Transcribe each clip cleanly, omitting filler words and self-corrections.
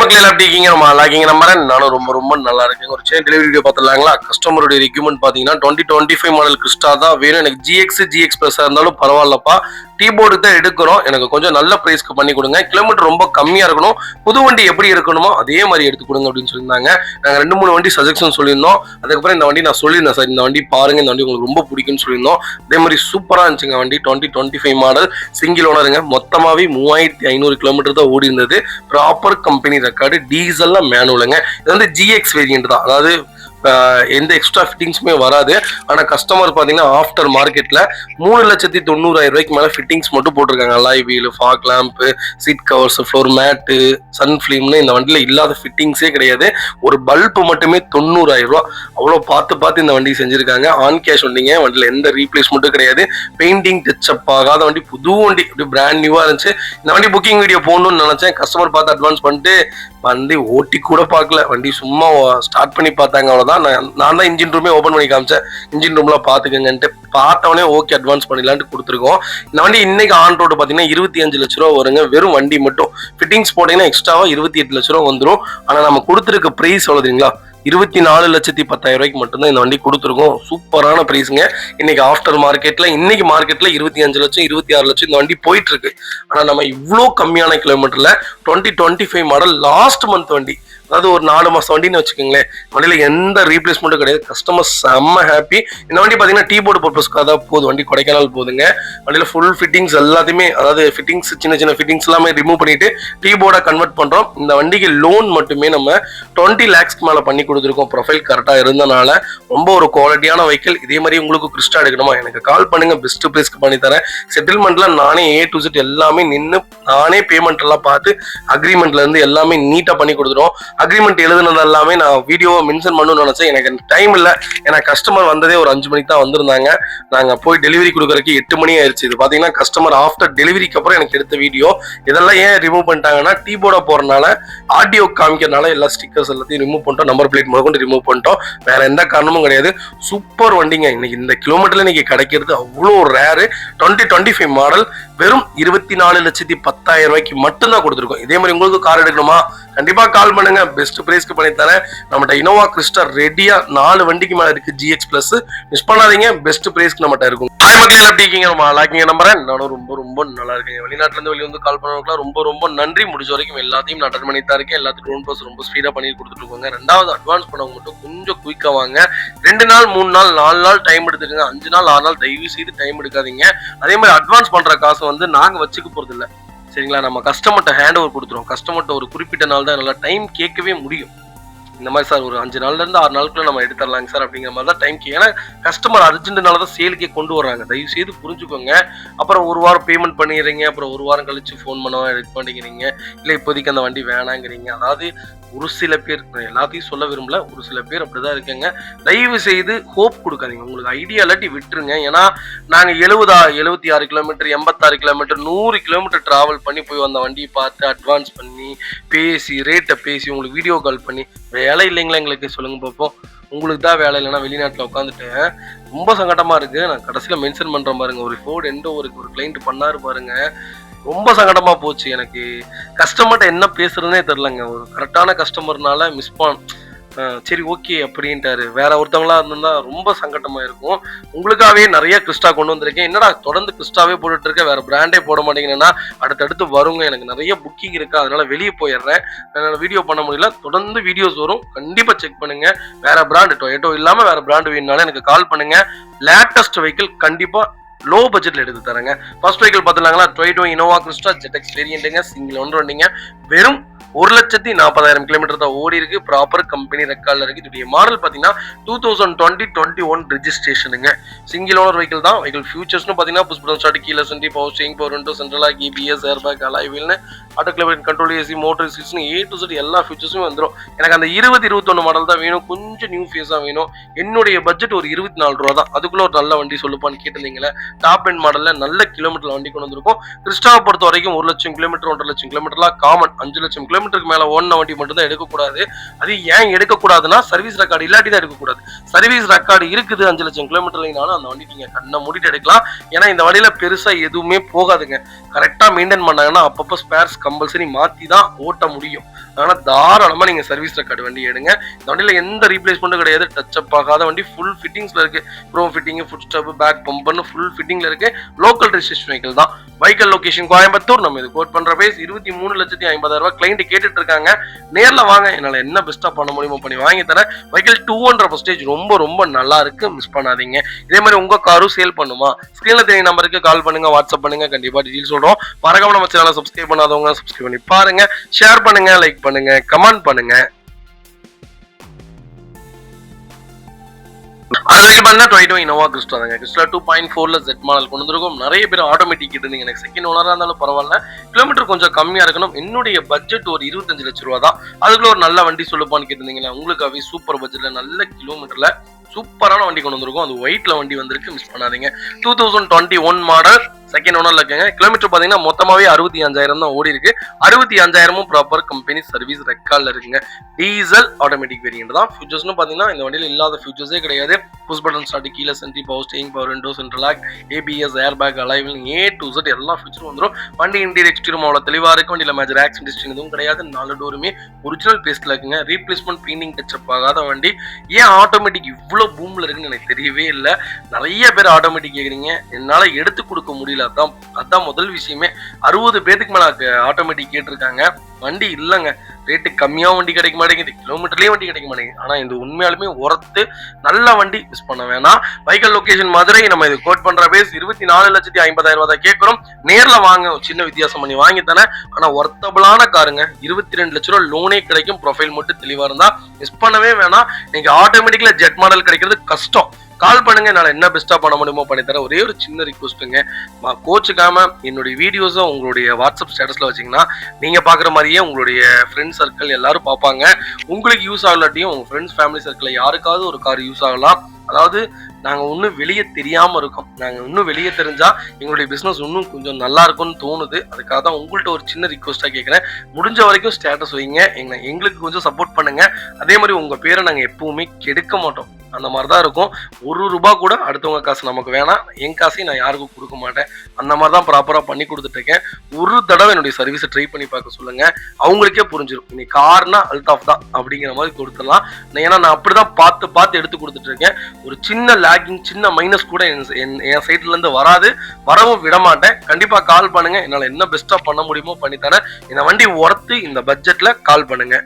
மக்கள் எப்படி இருக்கீங்க? நம்ம லாக்கிங்க நம்புறேன். நானும் ரொம்ப ரொம்ப நல்லா இருக்கேன். ஒரு சின்ன டெலிவரி வீடியோ பார்த்துலாங்களா? கஸ்டமருடைய ரெக்யூமெண்ட் பார்த்தீங்கன்னா 2025 மாடல் கிறிஸ்டா தான் வேணும். எனக்கு GX Plus இருந்தாலும் பரவாயில்லப்பா, கீபோர்டு தான் எடுக்கிறோம், எனக்கு கொஞ்சம் நல்ல பிரைஸ்க்கு பண்ணி கொடுங்க, கிலோமீட்டர் ரொம்ப கம்மியா இருக்கணும், புது வண்டி எப்படி இருக்கணுமோ அதே மாதிரி எடுத்து கொடுங்க அப்படின்னு சொல்லியிருந்தாங்க. நாங்கள் 2-3 வண்டி சஜஷன் சொல்லியிருந்தோம். அதுக்கப்புறம் இந்த வண்டி நான் சொல்லியிருந்தேன் சார், இந்த வண்டி பாருங்க, இந்த வண்டி உங்களுக்கு ரொம்ப பிடிக்கும்னு சொல்லியிருந்தோம். அதே மாதிரி சூப்பராக இருந்துச்சுங்க வண்டி. 2025 மாடல் சிங்கிள் ஓனருங்க. மொத்தமாகவே 3500 கிலோமீட்டர் தான் ஓடி இருந்தது. ப்ராப்பர் கம்பெனி ரெக்கார்டு, டீசல்ல மேனுவலுங்க. இது வந்து GX வேரியன்ட் தான், அதாவது எந்த எக்ஸ்ட்ரா ஃபிட்டிங்ஸுமே வராது. ஆனால் கஸ்டமர் பார்த்தீங்கன்னா ஆஃப்டர் மார்க்கெட்டில் 3,90,000 ரூபாய்க்கு மேலே ஃபிட்டிங்ஸ் மட்டும் போட்டிருக்காங்க. Alloy wheel, fog lamp, seat covers, floor mat, sun ஃபிலிம்னு இந்த வண்டியில் இல்லாத ஃபிட்டிங்ஸே கிடையாது. ஒரு பல்பு மட்டுமே 90,000 ரூபா. அவ்வளோ பார்த்து இந்த வண்டி செஞ்சுருக்காங்க. ஆன் கேஷ் வண்டிங்க, வண்டியில் எந்த ரீப்ளேஸ்மெண்ட்டும் கிடையாது. பெயிண்டிங் டச்சப் ஆகாத வண்டி, புது வண்டி, இப்படி பிராண்ட் நியூவாக இருந்துச்சு. இந்த வண்டி புக்கிங் வீடியோ போகணும்னு நினச்சேன். கஸ்டமர் பார்த்து அட்வான்ஸ் பண்ணிட்டு வண்டி ஓட்டி கூட பார்க்கல, வண்டி சும்மா ஸ்டார்ட் பண்ணி பார்த்தாங்க, அவ்வளோதான். நான் தான் இன்ஜின் ரூமே ஓப்பன் பண்ணி காமிச்சேன், இன்ஜின் ரூம்லாம் பார்த்துக்கங்கன்ட்டு. பார்த்தவொடனே ஓகே அட்வான்ஸ் பண்ணிடலான்ட்டு கொடுத்துருக்கோம். இந்த வண்டி இன்னைக்கு ஆன் ரோடு பார்த்தீங்கன்னா 25 லட்ச ரூபா வருங்க, வெறும் வண்டி மட்டும். ஃபிட்டிங்ஸ் போட்டீங்கன்னா எக்ஸ்ட்ராவா 28 லட்ச ரூபா வந்துடும். ஆனால் நம்ம கொடுத்துருக்க ப்ரைஸ் எவ்வளோங்களா, 24,10,000 ரூபாய்க்கு மட்டும்தான் இந்த வண்டி கொடுத்துருக்கோம். சூப்பரான பிரைஸுங்க. இன்னைக்கு ஆஃப்டர் மார்க்கெட்ல, இன்னைக்கு மார்க்கெட்ல 25 லட்சம் 26 லட்சம் இந்த வண்டி போயிட்டு இருக்கு. ஆனா நம்ம இவ்வளோ கம்மியான கிலோமீட்டர்ல 2025 மாடல் லாஸ்ட் மந்த் வண்டி, அதாவது ஒரு 4 மாசம் வண்டின்னு வச்சுக்கோங்களேன், வண்டியில எந்த ரீப்ளேஸ்மெண்ட்டும் கிடையாது. கஸ்டமர் செம்ம ஹாப்பி. இந்த வண்டி பார்த்தீங்கன்னா டீபோர்டு பர்பஸ்க்காக தான் போகுது, வண்டி கொடைக்கானல் போகுதுங்க. வண்டியில ஃபுல் ஃபிட்டிங்ஸ் எல்லாத்தையுமே, அதாவது ஃபிட்டிங்ஸ் சின்ன ஃபிட்டிங்ஸ் எல்லாமே ரிமூவ் பண்ணிட்டு டீபோர்டா கன்வெர்ட் பண்றோம். இந்த வண்டிக்கு லோன் மட்டுமே நம்ம 20 lakhsக்கு மேல பண்ணி கொடுத்துருக்கோம். ப்ரொஃபைல் கரெக்டா இருந்தனால ரொம்ப ஒரு குவாலிட்டியான வெஹிக்கிள். இதே மாதிரி உங்களுக்கு கிறிஸ்டா எடுக்கணுமா, எனக்கு கால் பண்ணுங்க, பெஸ்ட் பிரைஸ்க்கு பண்ணி தரேன். செட்டில்மெண்ட்ல நானே A to Z எல்லாமே நின்று நானே பேமெண்ட் எல்லாம் பார்த்து அக்ரிமெண்ட்ல இருந்து எல்லாமே நீட்டா பண்ணி கொடுத்துருவோம். அக்ரிமெண்ட் எழுதுனது எல்லாமே நான் வீடியோவை மென்ஷன் பண்ணணும்னு நினைச்சேன், எனக்கு டைம் இல்லை. ஏன்னா கஸ்டமர் வந்ததே ஒரு 5 மணிக்கு தான் வந்திருந்தாங்க. நாங்கள் போய் டெலிவரி கொடுக்கறதுக்கு 8 மணி ஆயிடுச்சு. இது பார்த்தீங்கன்னா கஸ்டமர் ஆஃப்டர் டெலிவரிக்கு அப்புறம் எனக்கு எடுத்த வீடியோ. இதெல்லாம் ஏன் ரிமூவ் பண்ணிட்டாங்கன்னா, டீபோர்டா போறதுனால, ஆடியோ காமிக்கிறதுனால எல்லா ஸ்டிக்கர்ஸ் எல்லாத்தையும் ரிமூவ் பண்ணிட்டோம், நம்பர் பிளேட் முதற்கொண்டு ரிமூவ் பண்ணிட்டோம். வேற எந்த காரணமும் கிடையாது. சூப்பர் வண்டிங்க. இன்னைக்கு இந்த கிலோமீட்டர்ல இன்னைக்கு கிடைக்கிறது அவ்வளோ ரேரு. 2025 மாடல் வெறும் 24,10,000 ரூபாய்க்கு மட்டும்தான் கொடுத்துருக்கோம். இதே மாதிரி உங்களுக்கு கார் எடுக்கணுமா, கண்டிப்பா கால் பண்ணுங்க, பெஸ்ட் பிரைஸ்க்கு பண்ணி தரேன். நம்மகிட்ட இனோவா கிறிஸ்டா ரெடியா 4 வண்டிக்கு மேல இருக்கு. GX Plus மிஸ் பண்ணாதீங்க, பெஸ்ட் பிரைஸ்க்கு நம்மகிட்ட இருக்கும். மக்கள் எப்படி இருக்கீங்க? நம்ம லாக்கிங்க நம்புறேன். நானும் ரொம்ப ரொம்ப நல்லா இருக்கேன். வெளிநாட்டுல இருந்து வெளியே வந்து கால் பண்ணவங்களுக்குலாம் ரொம்ப ரொம்ப நன்றி. முடிஞ்ச வரைக்கும் எல்லாத்தையும் நான் அட்டன் பண்ணி தான் இருக்கேன். எல்லாத்துக்கும் லோன் ப்ராசஸ் ரொம்ப ஸ்பீடா பண்ணி கொடுத்துட்டு இருக்கோங்க. 2வது அட்வான்ஸ் பண்ணவங்க மட்டும் கொஞ்சம் குயிக்கா வாங்க. 2 நாள் 3 நாள் 4 நாள் டைம் எடுத்துக்கங்க. 5 நாள் 6 நாள் தயவு செய்து டைம் எடுக்காதீங்க. அதே மாதிரி அட்வான்ஸ் பண்ற காசு வந்து நாங்க வச்சுக்க போறது இல்லை, சரிங்களா? நம்ம கஸ்டமர்கிட்ட ஹேண்ட் ஓவர் கொடுத்துருவோம். கஸ்டமர்கிட்ட ஒரு குறிப்பிட்ட நாள் தான் நல்லா டைம் கேட்கவே முடியும். இந்த மாதிரி சார் ஒரு 5 நாள்ல இருந்து 6 நாளுக்குள்ள நம்ம எடுத்துடலாங்க சார் அப்படிங்கிற மாதிரி தான் டைம். ஏன்னா கஸ்டமர் அர்ஜென்ட்னால தான் சேலுக்கே கொண்டு வர்றாங்க, தயவு செய்து புரிஞ்சுக்கோங்க. அப்புறம் ஒரு வாரம் பேமெண்ட் பண்ணிடுறீங்க, அப்புறம் ஒரு வாரம் கழிச்சு ஃபோன் பண்ண எடுக்க மாட்டேங்கிறீங்க, இல்லை இப்போதைக்கு அந்த வண்டி வேணாங்கிறீங்க. அதாவது ஒரு சில பேர், எல்லாத்தையும் சொல்ல விரும்பல, ஒரு சில பேர் அப்படிதான் இருக்குங்க. தயவு செய்து ஹோப் கொடுக்காதீங்க, உங்களுக்கு ஐடியா இல்லாட்டி விட்டுருங்க. ஏன்னா நாங்கள் 76 கிலோமீட்டர், 86 கிலோமீட்டர், 100 கிலோமீட்டர் டிராவல் பண்ணி போய் வந்த வண்டியை பார்த்து அட்வான்ஸ் பண்ணி பேசி ரேட்டை பேசி உங்களுக்கு வீடியோ கால் பண்ணி, வேலை இல்லைங்களா எங்களுக்கு? சொல்லுங்க பார்ப்போம். உங்களுக்கு தான் வேலை இல்லைன்னா வெளிநாட்டில் உட்காந்துட்டு ரொம்ப சங்கடமா இருக்கு. நான் கடைசியில் மென்ஷன் பண்ற பாருங்க, ஒரு ஃபோர்டு எண்டோ ஒரு கிளைண்ட் பண்ணாரு பாருங்க, ரொம்ப சங்கடமா போச்சு எனக்கு. கஸ்டமர்கிட்ட என்ன பேசுறதுனே தெரிலங்க. ஒரு கரெக்டான கஸ்டமர்னால மிஸ் சரி ஓகே அப்படின்ட்டாரு. வேற ஒருத்தவங்களா இருந்தா ரொம்ப சங்கடமா இருக்கும். உங்களுக்காகவே நிறைய கிறிஸ்டா கொண்டு வந்திருக்கேன். என்னடா தொடர்ந்து கிறிஸ்டாவே போட்டுட்டு இருக்க, வேற பிராண்டே போட மாட்டேங்கன்னா அடுத்தடுத்து வருங்க. எனக்கு நிறைய புக்கிங் இருக்கு, அதனால வெளியே போயிடுறேன், என்னால் வீடியோ பண்ண முடியல. தொடர்ந்து வீடியோஸ் வரும், கண்டிப்பா செக் பண்ணுங்க. வேற பிராண்ட் டொயோட்டோ இல்லாம வேற பிராண்ட் வேணும்னாலும் எனக்கு கால் பண்ணுங்க. லேட்டஸ்ட் வெஹிக்கிள் கண்டிப்பா லோ பட்ஜெட்ல எடுத்து தரேங்க. ஃபர்ஸ்ட் வெஹிக்கிள் பார்த்துலாங்களா, டொயோட்டோ இனோவா கிறிஸ்டா ZX வேரியன்ட்டுங்க, சிங்கிள் ஒன்று வண்டிங்க. வெறும் 1,40,000 கிலோமீட்டர் தான் ஓடி இருக்கு. ப்ராப்பர் கம்பெனி ரெக்கார்ட்ல இருக்கு. இதோடைய மாடல் பாத்தீங்கன்னா 2020-21 ரெஜிஸ்ட்ரேஷனுங்க. சிங்கிள் ஓனர் வெஹிக்கிள் தான். வெஹிக்கிள் ஃபியூச்சர்ஸ்னு பாத்தீங்கன்னா push button start, keyless entry, power steering, power window, central lock, EBS, airbag, alloy வீல்னு, auto climate control, AC, motor assistant, A to Z எல்லா ஃபியூச்சர்ஸும் வந்துடும். எனக்கு அந்த 20-21 மாடல் தான் வேணும், கொஞ்சம் நியூ ஃபேஸா வேணும். என்னுடைய பட்ஜெட் ஒரு 24 ரூபா தான். அதுக்குள்ள ஒரு நல்ல வண்டி சொல்லுப்பான்னு கேட்டிருந்தீங்களே, டாப் எண்ட் மாடல்ல நல்ல கிலோமீட்டர்ல வண்டி கொண்டு வந்திருக்கோம். கிறிஸ்டாவை பொறுத்த வரைக்கும் 1 லட்சம் கிலோமீட்டர் 1.5 லட்சம் கிலோமீட்டர்லாம் காமன். 5 லட்சம் கிலோமீட்டருக்கு மேல ஓடின வண்டி மட்டும் தான் எடுக்கக்கூடாது. அது ஏன் எடுக்கக்கூடாதுன்னா சர்வீஸ் ரெக்கார்டு இல்லாட்டி தான் எடுக்கக்கூடாது. சர்வீஸ் ரெக்கார்டு இருக்குது 5 லட்சம் கிலோமீட்டர்னாலும் அந்த வண்டி நீங்க கண்ணை மூடிட்டு எடுக்கலாம். ஏன்னா இந்த வண்டியில பெருசா எதுவுமே போகாதுங்க. கரெக்டா மெயின்டைன் பண்ணாங்கன்னா அப்பப்போ ஸ்பேர்ஸ் கம்பல்சரி மாத்தி தான் ஓட்ட முடியும். அதனால தாராளமா நீங்க சர்வீஸ் ரெக்கார்டு வண்டி எடுங்க. இந்த வண்டியில எந்த ரீப்ளேஸ்மெண்ட்டும் கிடையாது. டச் அப் ஆகாத வண்டி, ஃபுல் ஃபிட்டிங்ஸ்ல இருக்கு. Chrome fitting, foot step, back பம்பர்னு ஃபுல் ஃபிட்டிங்ல இருக்கு. லோக்கல் ரெஜிஸ்ட்ரேஷன் வெஹிக்கிள் தான். Vehicle location Coimbatore. நம்ம இது கோட் பண்ற பேஸ் 23,50,000 கிளைண்ட் கேட்டுட்டு இருக்காங்க. நேர்ல வாங்க, என்னால என்ன பெஸ்டா பண்ண முடியுமோ பண்ணி வாங்கி தரேன். வெஹிக்கிள் 200 பர்சன்டேஜ் ரொம்ப ரொம்ப நல்லா இருக்கு, மிஸ் பண்ணாதீங்க. இதே மாதிரி உங்க காரும் சேல் பண்ணுமா, ஸ்கிரீன்ல தெரிய நம்பருக்கு கால் பண்ணுங்க, வாட்ஸ்அப் பண்ணுங்க, கண்டிப்பா டீடைல் சொல்றோம். மறக்காம நம்ம சேனலை சப்ஸ்கிரைப் பண்ணாதவங்க சப்ஸ்கிரைப் பண்ணி பாருங்க, ஷேர் பண்ணுங்க, லைக் பண்ணுங்க, கமெண்ட் பண்ணுங்க. அதுக்கு பண்ணா 22 இனோவா கிறிஸ்டா தாங்க. கிறிஸ்டா 2.4ல Z மாடல் கொண்டு வந்திருக்கும். நிறைய பேர் ஆட்டோமேட்டிக் இருந்தீங்க. எனக்கு செகண்ட் ஓனரா இருந்தாலும் பரவாயில்ல, கிலோமீட்டர் கொஞ்சம் கம்மியா இருக்கணும். என்னுடைய பட்ஜெட் ஒரு 25 லட்சம் ரூபா தான். அதுக்குள்ள ஒரு நல்ல வண்டி சொல்லுப்பான்னு கேட்டிருந்தீங்களா, உங்களுக்காகவே சூப்பர் பட்ஜெட்ல நல்ல கிலோமீட்டர்ல சூப்பரான வண்டி கொண்டு வந்திருக்கும். அது ஒயிட்ல வண்டி வந்திருக்கு, மிஸ் பண்ணாதீங்க. 2021 மாடல், செகண்ட் ஓனர்ல இருக்குங்க. கிலோமீட்டர் பாத்தீங்கன்னா மொத்தமாவே 65,000 தான் ஓடி இருக்கு. 65,000 ப்ராப்பர் கம்பெனி சர்வீஸ் ரெக்கார்ட்ல இருக்குங்க. டீசல் ஆட்டோமேட்டிக் வேரியன்ட் தான். ஃபியூச்சர்ஸ்னு பாத்தீங்கன்னா இந்த வண்டியில இல்லாத ஃபியூச்சர்ஸே கிடையாது. Push button start, keyless entry, power steering, power window, central lock, ABS, airbag, alloy wheel, A to Z எல்லா ஃபியூச்சரும் வந்துடும். வண்டி இன்டீரியர் எக்ஸ்டீரியர் அவ்வளவு தெளிவா இருக்கு. வண்டியில மேஜர் ஆக்சிடென்ட் ஹிஸ்டரி எதுவும் கிடையாது. 4 டோருமே ஒரிஜினல் பேஸ்ட்ல இருக்குங்க. ரீப்ளேஸ்மெண்ட் பெயிண்டிங் டச்சப் ஆகாத வண்டி. ஏன் ஆட்டோமேட்டிக் இவ்வளவு பூம்ல இருக்குன்னு எனக்கு தெரியவே இல்லை. நிறைய பேர் ஆட்டோமேட்டிக் கேக்குறீங்க, என்னால எடுத்து கொடுக்க முடியல. அதான் முதல் விஷயமே. 60 பேருக்கு மேல ஆட்டோமேட்டிக் கேட்டிருக்காங்க. வண்டி இல்லைங்க, ரேட்டு கம்மியா வண்டி கிடைக்க மாட்டேங்குது, கிலோமீட்டர்லயே வண்டி கிடைக்க மாட்டேங்குது. ஆனா இது உண்மையாலுமே ஒர்த்து, நல்ல வண்டி, மிஸ் பண்ண வேணாம். Vehicle location Madurai. நம்ம இது கோட் பண்ற பேஸ் 24,50,000 தான் கேட்கிறோம். நேர்ல வாங்க, சின்ன வித்தியாசம் பண்ணி வாங்கி தானே. ஆனா ஒர்த்தபிளான காருங்க. 22 லட்சம் ரூபாய் லோனே கிடைக்கும். ப்ரொஃபைல் மட்டும் தெளிவா இருந்தா மிஸ் பண்ணவே வேணாம். நீங்க ஆட்டோமேட்டிக்ல ஜெட் மாடல் கிடைக்கிறது கஷ்டம். கால் பண்ணுங்க, என்னால என்ன பெஸ்டா பண்ண முடியுமோ பண்ணி தரேன். ஒரே ஒரு சின்ன ரிக்வஸ்ட்டுங்க, கோச்சுக்காம என்னுடைய வீடியோஸை உங்களுடைய வாட்ஸ்அப் ஸ்டேட்டஸ்ல வச்சீங்கன்னா நீங்க பாக்குற மாதிரியே உங்களுடைய ஃப்ரெண்ட்ஸ் சர்க்கிள் எல்லாரும் பார்ப்பாங்க. உங்களுக்கு யூஸ் ஆகலாட்டியும் உங்க ஃப்ரெண்ட்ஸ் ஃபேமிலி சர்க்கிள் யாருக்காவது ஒரு கார் யூஸ் ஆகலாம். அதாவது நாங்க இன்னும் வெளியே தெரியாம இருக்கோம். நாங்க இன்னும் வெளியே தெரிஞ்சா எங்களுடைய பிசினஸ் இன்னும் கொஞ்சம் நல்லா இருக்கும்னு தோணுது. அதுக்காக தான் உங்கள்கிட்ட ஒரு சின்ன ரிக்வஸ்டா கேட்கிறேன். முடிஞ்ச வரைக்கும் ஸ்டேட்டஸ் வைங்க, எங்களுக்கு கொஞ்சம் சப்போர்ட் பண்ணுங்க. அதே மாதிரி உங்க பேரை நாங்க எப்பவுமே கெடுக்க மாட்டோம். அந்த மாதிரிதான் இருக்கும். ₹1 கூட அடுத்தவங்க காசு நமக்கு வேணாம். என் காசையும் நான் யாருக்கும் கொடுக்க மாட்டேன். அந்த மாதிரிதான் ப்ராப்பரா பண்ணி கொடுத்துட்டு இருக்கேன். ஒரு தடவை என்னுடைய சர்வீஸை ட்ரை பண்ணி பார்க்க சொல்லுங்க, அவங்களுக்கே புரிஞ்சிடும். இன்னைக்கு கார்னா அல்டாஃப் தான் அப்படிங்கிற மாதிரி கொடுத்துடலாம். ஏன்னா நான் அப்படிதான் பார்த்து எடுத்து கொடுத்துட்டு இருக்கேன். ஒரு சின்ன லேக்கிங், சின்ன மைனஸ் கூட என் சைட்ல இருந்து வராது, வரவும் விட மாட்டேன். கண்டிப்பா கால் பண்ணுங்க, என்னால என்ன பெஸ்டா பண்ண முடியுமோ பண்ணித்தரேன். இந்த வண்டி ஒர்த்து, இந்த பட்ஜெட்ல கால் பண்ணுங்க.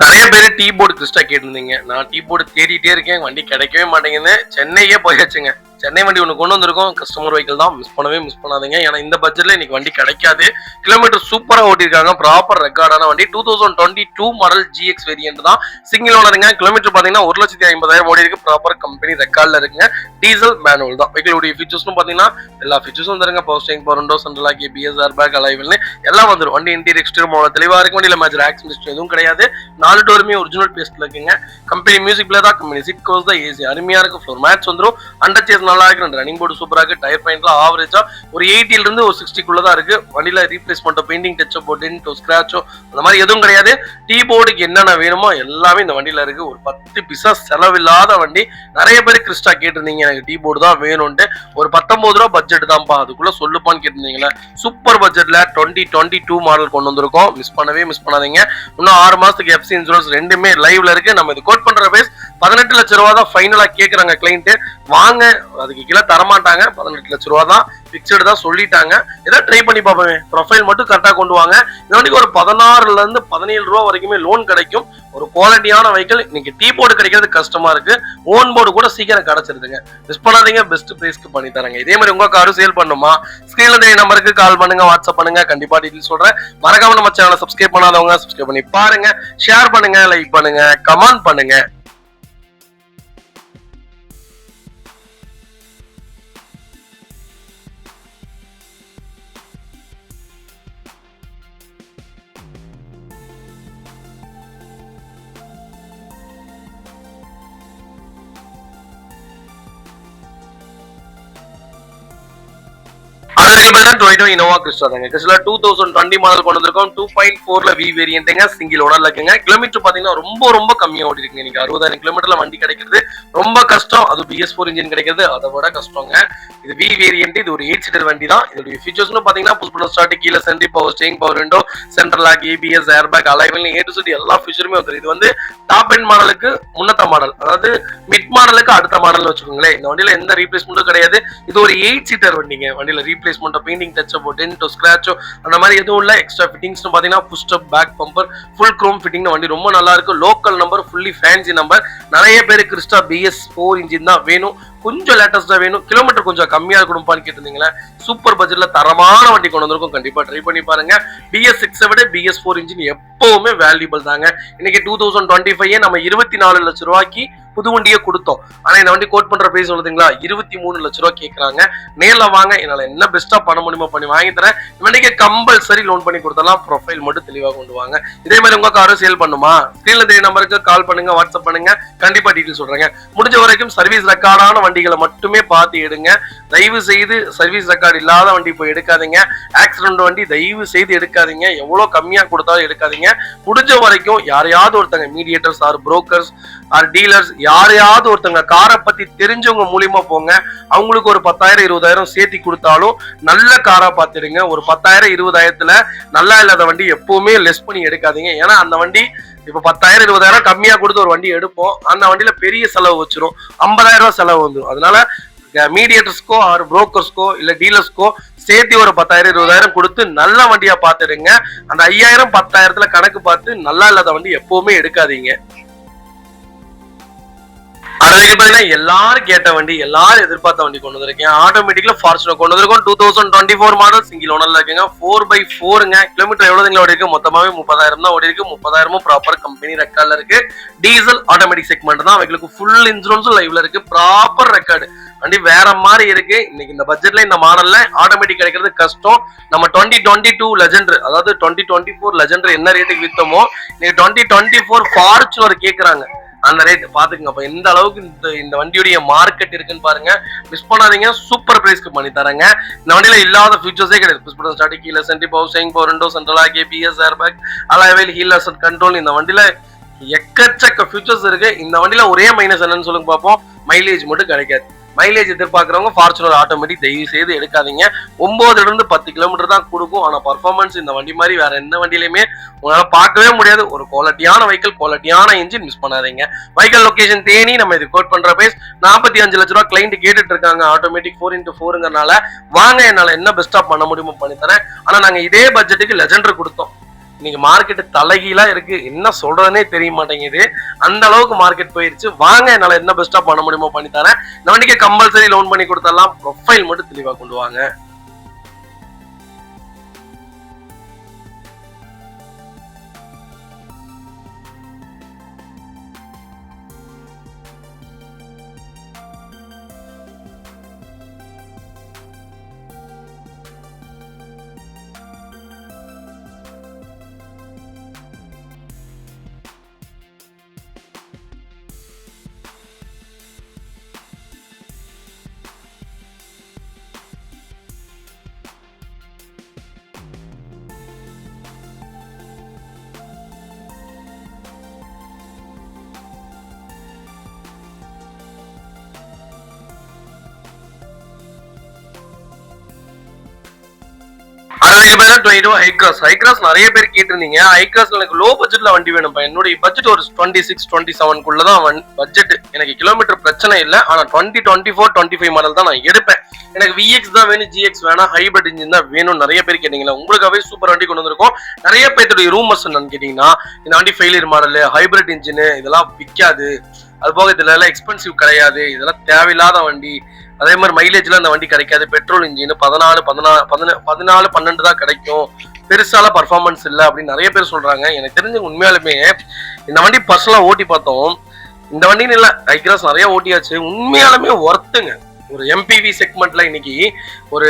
நிறைய பேர் டீ போர்டு கிறிஸ்டா கேட்டிருந்தீங்க. நான் டீ போர்டு தேடிட்டே இருக்கேன், வண்டி கிடைக்கவே மாட்டேங்குது. சென்னையே போயாச்சுங்க. சென்னை வண்டி ஒன்று கொண்டு வந்திருக்கோம், கஸ்டமர் வெஹிக்கிள் தான். மிஸ் பண்ணாதீங்க. ஏன்னா இந்த பட்ஜெட்ல இன்னைக்கு வண்டி கிடைக்காது. கிலோமீட்டர் சூப்பரா ஓட்டிருக்காங்க, ப்ராப்பர் ரெக்கார்டான வண்டி. 2022 மாடல் GX வேரியன்ட் தான். சிங்கிள் ஓனருங்க. கிலோமீட்டர் பாத்தீங்கன்னா 1,50,000 ஓடி இருக்கு. ப்ராப்பர் கம்பெனி ரெக்கார்ட்ல இருக்குங்க. டீசல் மேனுவல் தான். வெஹிக்கிளுடைய ஃபீச்சர்ஸ்னு பாத்தீங்கன்னா எல்லா ஃபீச்சர்ஸும் வந்துருங்க. Power steering, power window, central lock, ABS, airbag, அலைவில்னு எல்லாம் வந்துடும். வண்டி இன்டீரியர் எக்ஸ்டீரியர் அவ்வளவு தெளிவா இருக்கு. வண்டியில மேஜர் ஆக்சிடென்ட் எதுவும் கிடையாது. 4 டோருமே ஒரிஜினல் பேஸ்ட்ல இருக்குங்க. கம்பெனி மியூசிக் பிளேயர் தான். கம்பெனி சீட் கவர்ஸ் தான். ஏசி அருமையா இருக்கு. ஃப்ளோர் மேட்ச் வந்துடும். அண்டர் சேஸ் நல்லா இருக்கு. ரன்னிங் போர்டு சூப்பரா இருக்கு. டயர் பாயிண்ட்லாம் ஆவரேஜா ஒரு 80ல இருந்து ஒரு 60 தான் இருக்கு. வண்டியில ரீப்ளேஸ்மெண்ட், பெயிண்டிங் டச்சோ, டென்ட்டோ, ஸ்கிராச்சோ அந்த மாதிரி எதுவும் கிடையாது. டீ போர்டுக்கு என்னென்ன வேணுமோ எல்லாமே இந்த வண்டியில இருக்கு. ஒரு 10 பைசா செலவில்லாத வண்டி. நிறைய பேர் கிறிஸ்டா கேட்டிருந்தீங்க, எனக்கு டீ போர்டு தான் வேணும்ட்டு. ஒரு ₹19 பட்ஜெட் தான்ப்பா, அதுக்குள்ள சொல்லுப்பான்னு கேட்டிருந்தீங்களா. சூப்பர் பட்ஜெட்ல 2022 மாடல் கொண்டு வந்திருக்கோம். மிஸ் பண்ணாதீங்க. இன்னும் 6 மாசத்துக்கு FC இன்சூரன்ஸ் ரெண்டுமே லைவ்ல இருக்கு. நம்ம இது கோட் பண்ற பேஸ் 18 லட்சம் ரூபா தான் ஃபைனலா கேக்குறாங்க கிளைண்ட். வாங்க, அதுக்கு கீழே தரமாட்டாங்க. 18 லட்சம் ரூபா தான் பிக்சடு தான் சொல்லிட்டாங்க. ஏதாவது ட்ரை பண்ணி பார்ப்போமே. ப்ரொஃபைல் மட்டும் கரெக்டா கொண்டு வாங்க. இந்த வண்டிக்கு ஒரு 16ல இருந்து 17 ரூபா வரைக்குமே லோன் கிடைக்கும். ஒரு குவாலிட்டியான வெஹிக்கிள். இன்னைக்கு டீ போர்டு கிடைக்கிறது கஷ்டமா இருக்கு. ஓன் போர்டு கூட சீக்கிரம் கிடைச்சிருதுங்க. மிஸ் பண்ணாதீங்க, பெஸ்ட் பிரைஸ்க்கு பண்ணி தராங்க. இதே மாதிரி உங்க காரும் சேல் பண்ணுமா, ஸ்கிரீன்ல தெரிய நம்பருக்கு கால் பண்ணுங்க, வாட்ஸ்அப் பண்ணுங்க, கண்டிப்பா டீடைல் சொல்றேன். மறக்காம நம்ம சேனலை சப்ஸ்கிரைப் பண்ணாதவங்க சப்ஸ்கிரைப் பண்ணி பாருங்க, ஷேர் பண்ணுங்க, லைக் பண்ணுங்க, கமெண்ட் பண்ணுங்க. Toyota Innova Crista தாங்க. கிறிஸ்டா 2020 மாடல் கொண்டு வந்திருக்கோம். 2.4ல V வேரியன்ட்ங்க, சிங்கிள் ஓனர்ல இருக்குங்க. கிலோமீட்டர் பாத்தீங்கன்னா ரொம்ப கம்மியா ஓடி இருக்குங்க. நீங்க 60,000 கிலோமீட்டர்ல வண்டி கிடைக்கிறது ரொம்ப கஷ்டம். அது BS4 இன்ஜின் கிடைக்கிறது அதை விட கஷ்டங்க. இது V வேரியன்ட், இது ஒரு 8 சீட்டர் வண்டி தான். இதோட ஃபீச்சர்ஸ்னு பாத்தீங்கன்னா push button start, keyless entry power steering, power window, central lock, ABS, airbag, alloy wheel A to Z எல்லா ஃபீச்சருமே வந்துரும். இது வந்து டாப் எண்ட் மாடலுக்கு முன்னத்த மாடல், அதாவது மிட் மாடலுக்கு அடுத்த மாடல் வச்சுக்கோங்களேன். இந்த வண்டியில எந்த ரீப்ளேஸ்மெண்ட்டும் கிடையாது. இது ஒரு 8 சீட்டர் வண்டிங்க. வண்டியில replacement, painting touch up, dent, ஸ்கிராச்சோ அந்த மாதிரி எதுவும் இல்ல. எக்ஸ்ட்ரா ஃபிட்டிங்ஸ் பாத்தீங்கன்னா push step, back bumper, full chrome fitting. வண்டி ரொம்ப நல்லா இருக்கு. Local number, fully fancy number. நிறைய பேர் கிறிஸ்டா BS4 இன்ஜின் தான் வேணும், கொஞ்சம் லேட்டஸ்டா வேணும், கிலோமீட்டர் கொஞ்சம் கம்மியா இருக்கணும்னு கேட்டிருந்தீங்களா, சூப்பர் பட்ஜெட்ல தரமான வண்டி கொண்டு வந்திருக்கும். கண்டிப்பா ட்ரை பண்ணி பாருங்க. BS6 விட BS4 இன்ஜின் எப்பவுமே வேல்யூபிள் தாங்க. இன்னைக்கு 2025 நம்ம 24 லட்சம் ரூபாய்க்கு புது வண்டியை கொடுத்தோம். ஆனா இந்த வண்டி கோட் பண்ற பிரைஸ் சொல்லுதுங்களா, 23 லட்சம் ரூபாய் கேட்கறாங்க. நேர்ல வாங்க, என்னால என்ன பெஸ்டா பண்ண முடியுமோ பண்ணி வாங்கி தரேன். வண்டிக்கு கம்பல்சரி லோன் பண்ணி கொடுத்தலாம். ப்ரொஃபைல் மட்டும் தெளிவா கொண்டு வாங்க. இதே மாதிரி உங்க காரை சேல் பண்ணுமா, ஸ்கிரீன்ல தெரிய நம்பருக்கு கால் பண்ணுங்க, வாட்ஸ்அப் பண்ணுங்க, கண்டிப்பா டீடைல் சொல்றேங்க. முடிஞ்ச வரைக்கும் சர்வீஸ் ரெக்கார்டான வண்டிகளை மட்டுமே பார்த்து எடுங்க. தயவு செய்து சர்வீஸ் ரெக்கார்டு இல்லாத வண்டி போய் எடுக்காதீங்க. ஆக்சிடென்ட் வண்டி தயவு செய்து எடுக்காதீங்க. எவ்வளவு கம்மியா கொடுத்தாலும் எடுக்காதீங்க. முடிஞ்ச வரைக்கும் யாரையாவது ஒருத்தங்க mediators or brokers or dealers யாரையாவது ஒருத்தங்க காரை பத்தி தெரிஞ்சவங்க மூலியமா போங்க. அவங்களுக்கு ஒரு 10,000 20,000 சேர்த்தி கொடுத்தாலும் நல்ல காரா பார்த்துடுங்க. ஒரு 10,000 20,000த்துல நல்லா இல்லாத வண்டி எப்பவுமே லெஸ் பண்ணி எடுக்காதீங்க. ஏன்னா அந்த வண்டி இப்ப 10,000 20,000 கம்மியா கொடுத்து ஒரு வண்டி எடுப்போம், அந்த வண்டியில பெரிய செலவு வச்சிரும், 50,000 ரூபாய் செலவு வந்துடும். அதனால மீடியேட்டர்ஸ்க்கோ ஆர் புரோக்கர்ஸ்க்கோ இல்ல டீலர்ஸ்க்கோ சேர்த்து ஒரு 10,000 20,000 கொடுத்து நல்ல வண்டியா பார்த்துடுங்க. அந்த 5,000 10,000த்துல கணக்கு பார்த்து நல்லா இல்லாத வண்டி எப்பவுமே எடுக்காதீங்க. எல்லாரும் கேட்ட வண்டி, எல்லாரும் எதிர்பார்த்த வண்டி கொண்டு வந்திருக்கேன். ஆட்டோமேட்டிக்ல ஃபார்ச்சுனர் கொண்டு வந்திருக்கோம். 2024 மாடல், சிங்கிள் ஓனர்ல இருக்குங்க. 4x4ங்க. கிலோமீட்டர் எவ்வளவுங்களா ஓடி இருக்கு, மொத்தமாவே 30,000 தான் ஓடி இருக்கு. 30,000 ப்ராப்பர் கம்பெனி ரெக்கார்ட்ல இருக்கு. டீசல் ஆட்டோமேட்டிக் செக்மெண்ட் தான். அவங்களுக்கு ஃபுல் இன்சூரன்ஸும் லைவ்ல இருக்கு. Proper record. வண்டி வேற மாதிரி இருக்கு. இன்னைக்கு இந்த பட்ஜெட்ல இந்த மாடல்ல ஆட்டோமேட்டிக் கிடைக்கிறது கஷ்டம். நம்ம 2022 லெஜெண்டர், அதாவது 2024 லெஜெண்டர் என்ன ரேட்டுக்கு வித்தோமோ, இன்னைக்கு 2024 ஃபார்ச்சுனர் கேக்குறாங்க. அந்த ரேட் பாத்துக்கங்க. அப்ப எந்த அளவுக்கு இந்த வண்டியுடைய மார்க்கெட் இருக்குன்னு பாருங்க. மிஸ் பண்ணாதீங்க. சூப்பர் பிரைஸ்க்கு பண்ணி தரேங்க. இந்த வண்டியில இல்லாத ஃபீச்சர்ஸே கிடையாது. Push button start, keyless entry power steering, power window, central lock, ABS, airbag, alloy wheel, hill assist control. இந்த வண்டியில எக்கச்சக்க ஃபீச்சர்ஸ் இருக்கு. இந்த வண்டியில ஒரே மைனஸ் என்னன்னு சொல்லுங்க பாப்போம், மைலேஜ் மட்டும் கிடைக்காது. மைலேஜ் எதிர்பார்க்கறவங்க ஃபார்ச்சுனர் ஆட்டோமேட்டிக் தயவு செய்து எடுக்காதீங்க. 9ல இருந்து 10 கிலோமீட்டர் தான் கொடுக்கும். ஆனா பர்ஃபார்மன்ஸ் இந்த வண்டி மாதிரி வேற எந்த வண்டியிலுமே உங்களால பார்க்கவே முடியாது. ஒரு குவாலிட்டியான வெஹிக்கிள், குவாலிட்டியான இன்ஜின், மிஸ் பண்ணாதீங்க. Vehicle location Theni. நம்ம இது கோட் பண்ற பிரைஸ் 45 லட்சம் ரூபாய் கிளைண்ட் கேட்டுட்டு இருக்காங்க. ஆட்டோமேட்டிக் 4x4ங்கறனால வாங்க, என்னால என்ன பெஸ்டா பண்ண முடியுமோ பண்ணி தரேன். ஆனா நாங்க இதே பட்ஜெட்டுக்கு லெஜெண்டர் கொடுத்தோம். இன்னைக்கு மார்க்கெட் தலைகீழா இருக்கு, என்ன சொல்றதுனே தெரிய மாட்டேங்குது. அந்த அளவுக்கு மார்க்கெட் போயிருச்சு. வாங்க, என்னால என்ன பெஸ்டா பண்ண முடியுமோ பண்ணி தரேன். இந்த வண்டிக்கு கம்பல்சரி லோன் பண்ணி கொடுத்தலாம். ப்ரொஃபைல் மட்டும் தெளிவா கொண்டு வாங்க. ஹைக்ராஸ் நிறைய பேர் கேட்டிருந்தீங்க. ஹைக்ராஸ் எனக்கு லோ பட்ஜெட்ல வண்டி வேணும்ப்பா. என்னுடைய பட்ஜெட் ஒரு 26-27 தான் பட்ஜெட். எனக்கு கிலோமீட்டர் பிரச்சனை இல்லை. ஆனா 2024-25 மாடல் தான் நான் எடுப்பேன். எனக்கு VX தான் வேணும், GX வேணாம், ஹைபிரிட் இன்ஜின் தான் வேணும். நிறைய பேர் கேட்டீங்களா, உங்களுக்காகவே சூப்பர் வண்டி கொண்டு வந்திருக்கோம். நிறைய பேருடைய ரூமர்ஸ் என்னன்னு கேட்டீங்கன்னா, இந்த வண்டி ஃபெயிலியர் மாடல், ஹைபிரிட் இன்ஜின் இதெல்லாம் விற்காது, அது போக இதுல எல்லாம் எக்ஸ்பென்சிவ் கிடையாது, இதெல்லாம் தேவையில்லாத வண்டி, அதே மாதிரி மைலேஜ்ல அந்த வண்டி கிடைக்காது, பெட்ரோல் இன்ஜின் 14-12 தான் கிடைக்கும், பெருசால பர்ஃபார்மன்ஸ் இல்லை அப்படின்னு நிறைய பேர் சொல்றாங்க. எனக்கு தெரிஞ்ச உண்மையாலுமே இந்த வண்டி பர்சனலா ஓட்டி பார்த்தோம். இந்த வண்டின்னு இல்லை, ஹைக்ராஸ் நிறைய ஓட்டியாச்சு. உண்மையாலுமே ஒர்த்துங்க. ஒரு MPV செக்மெண்ட்ல இன்னைக்கு ஒரு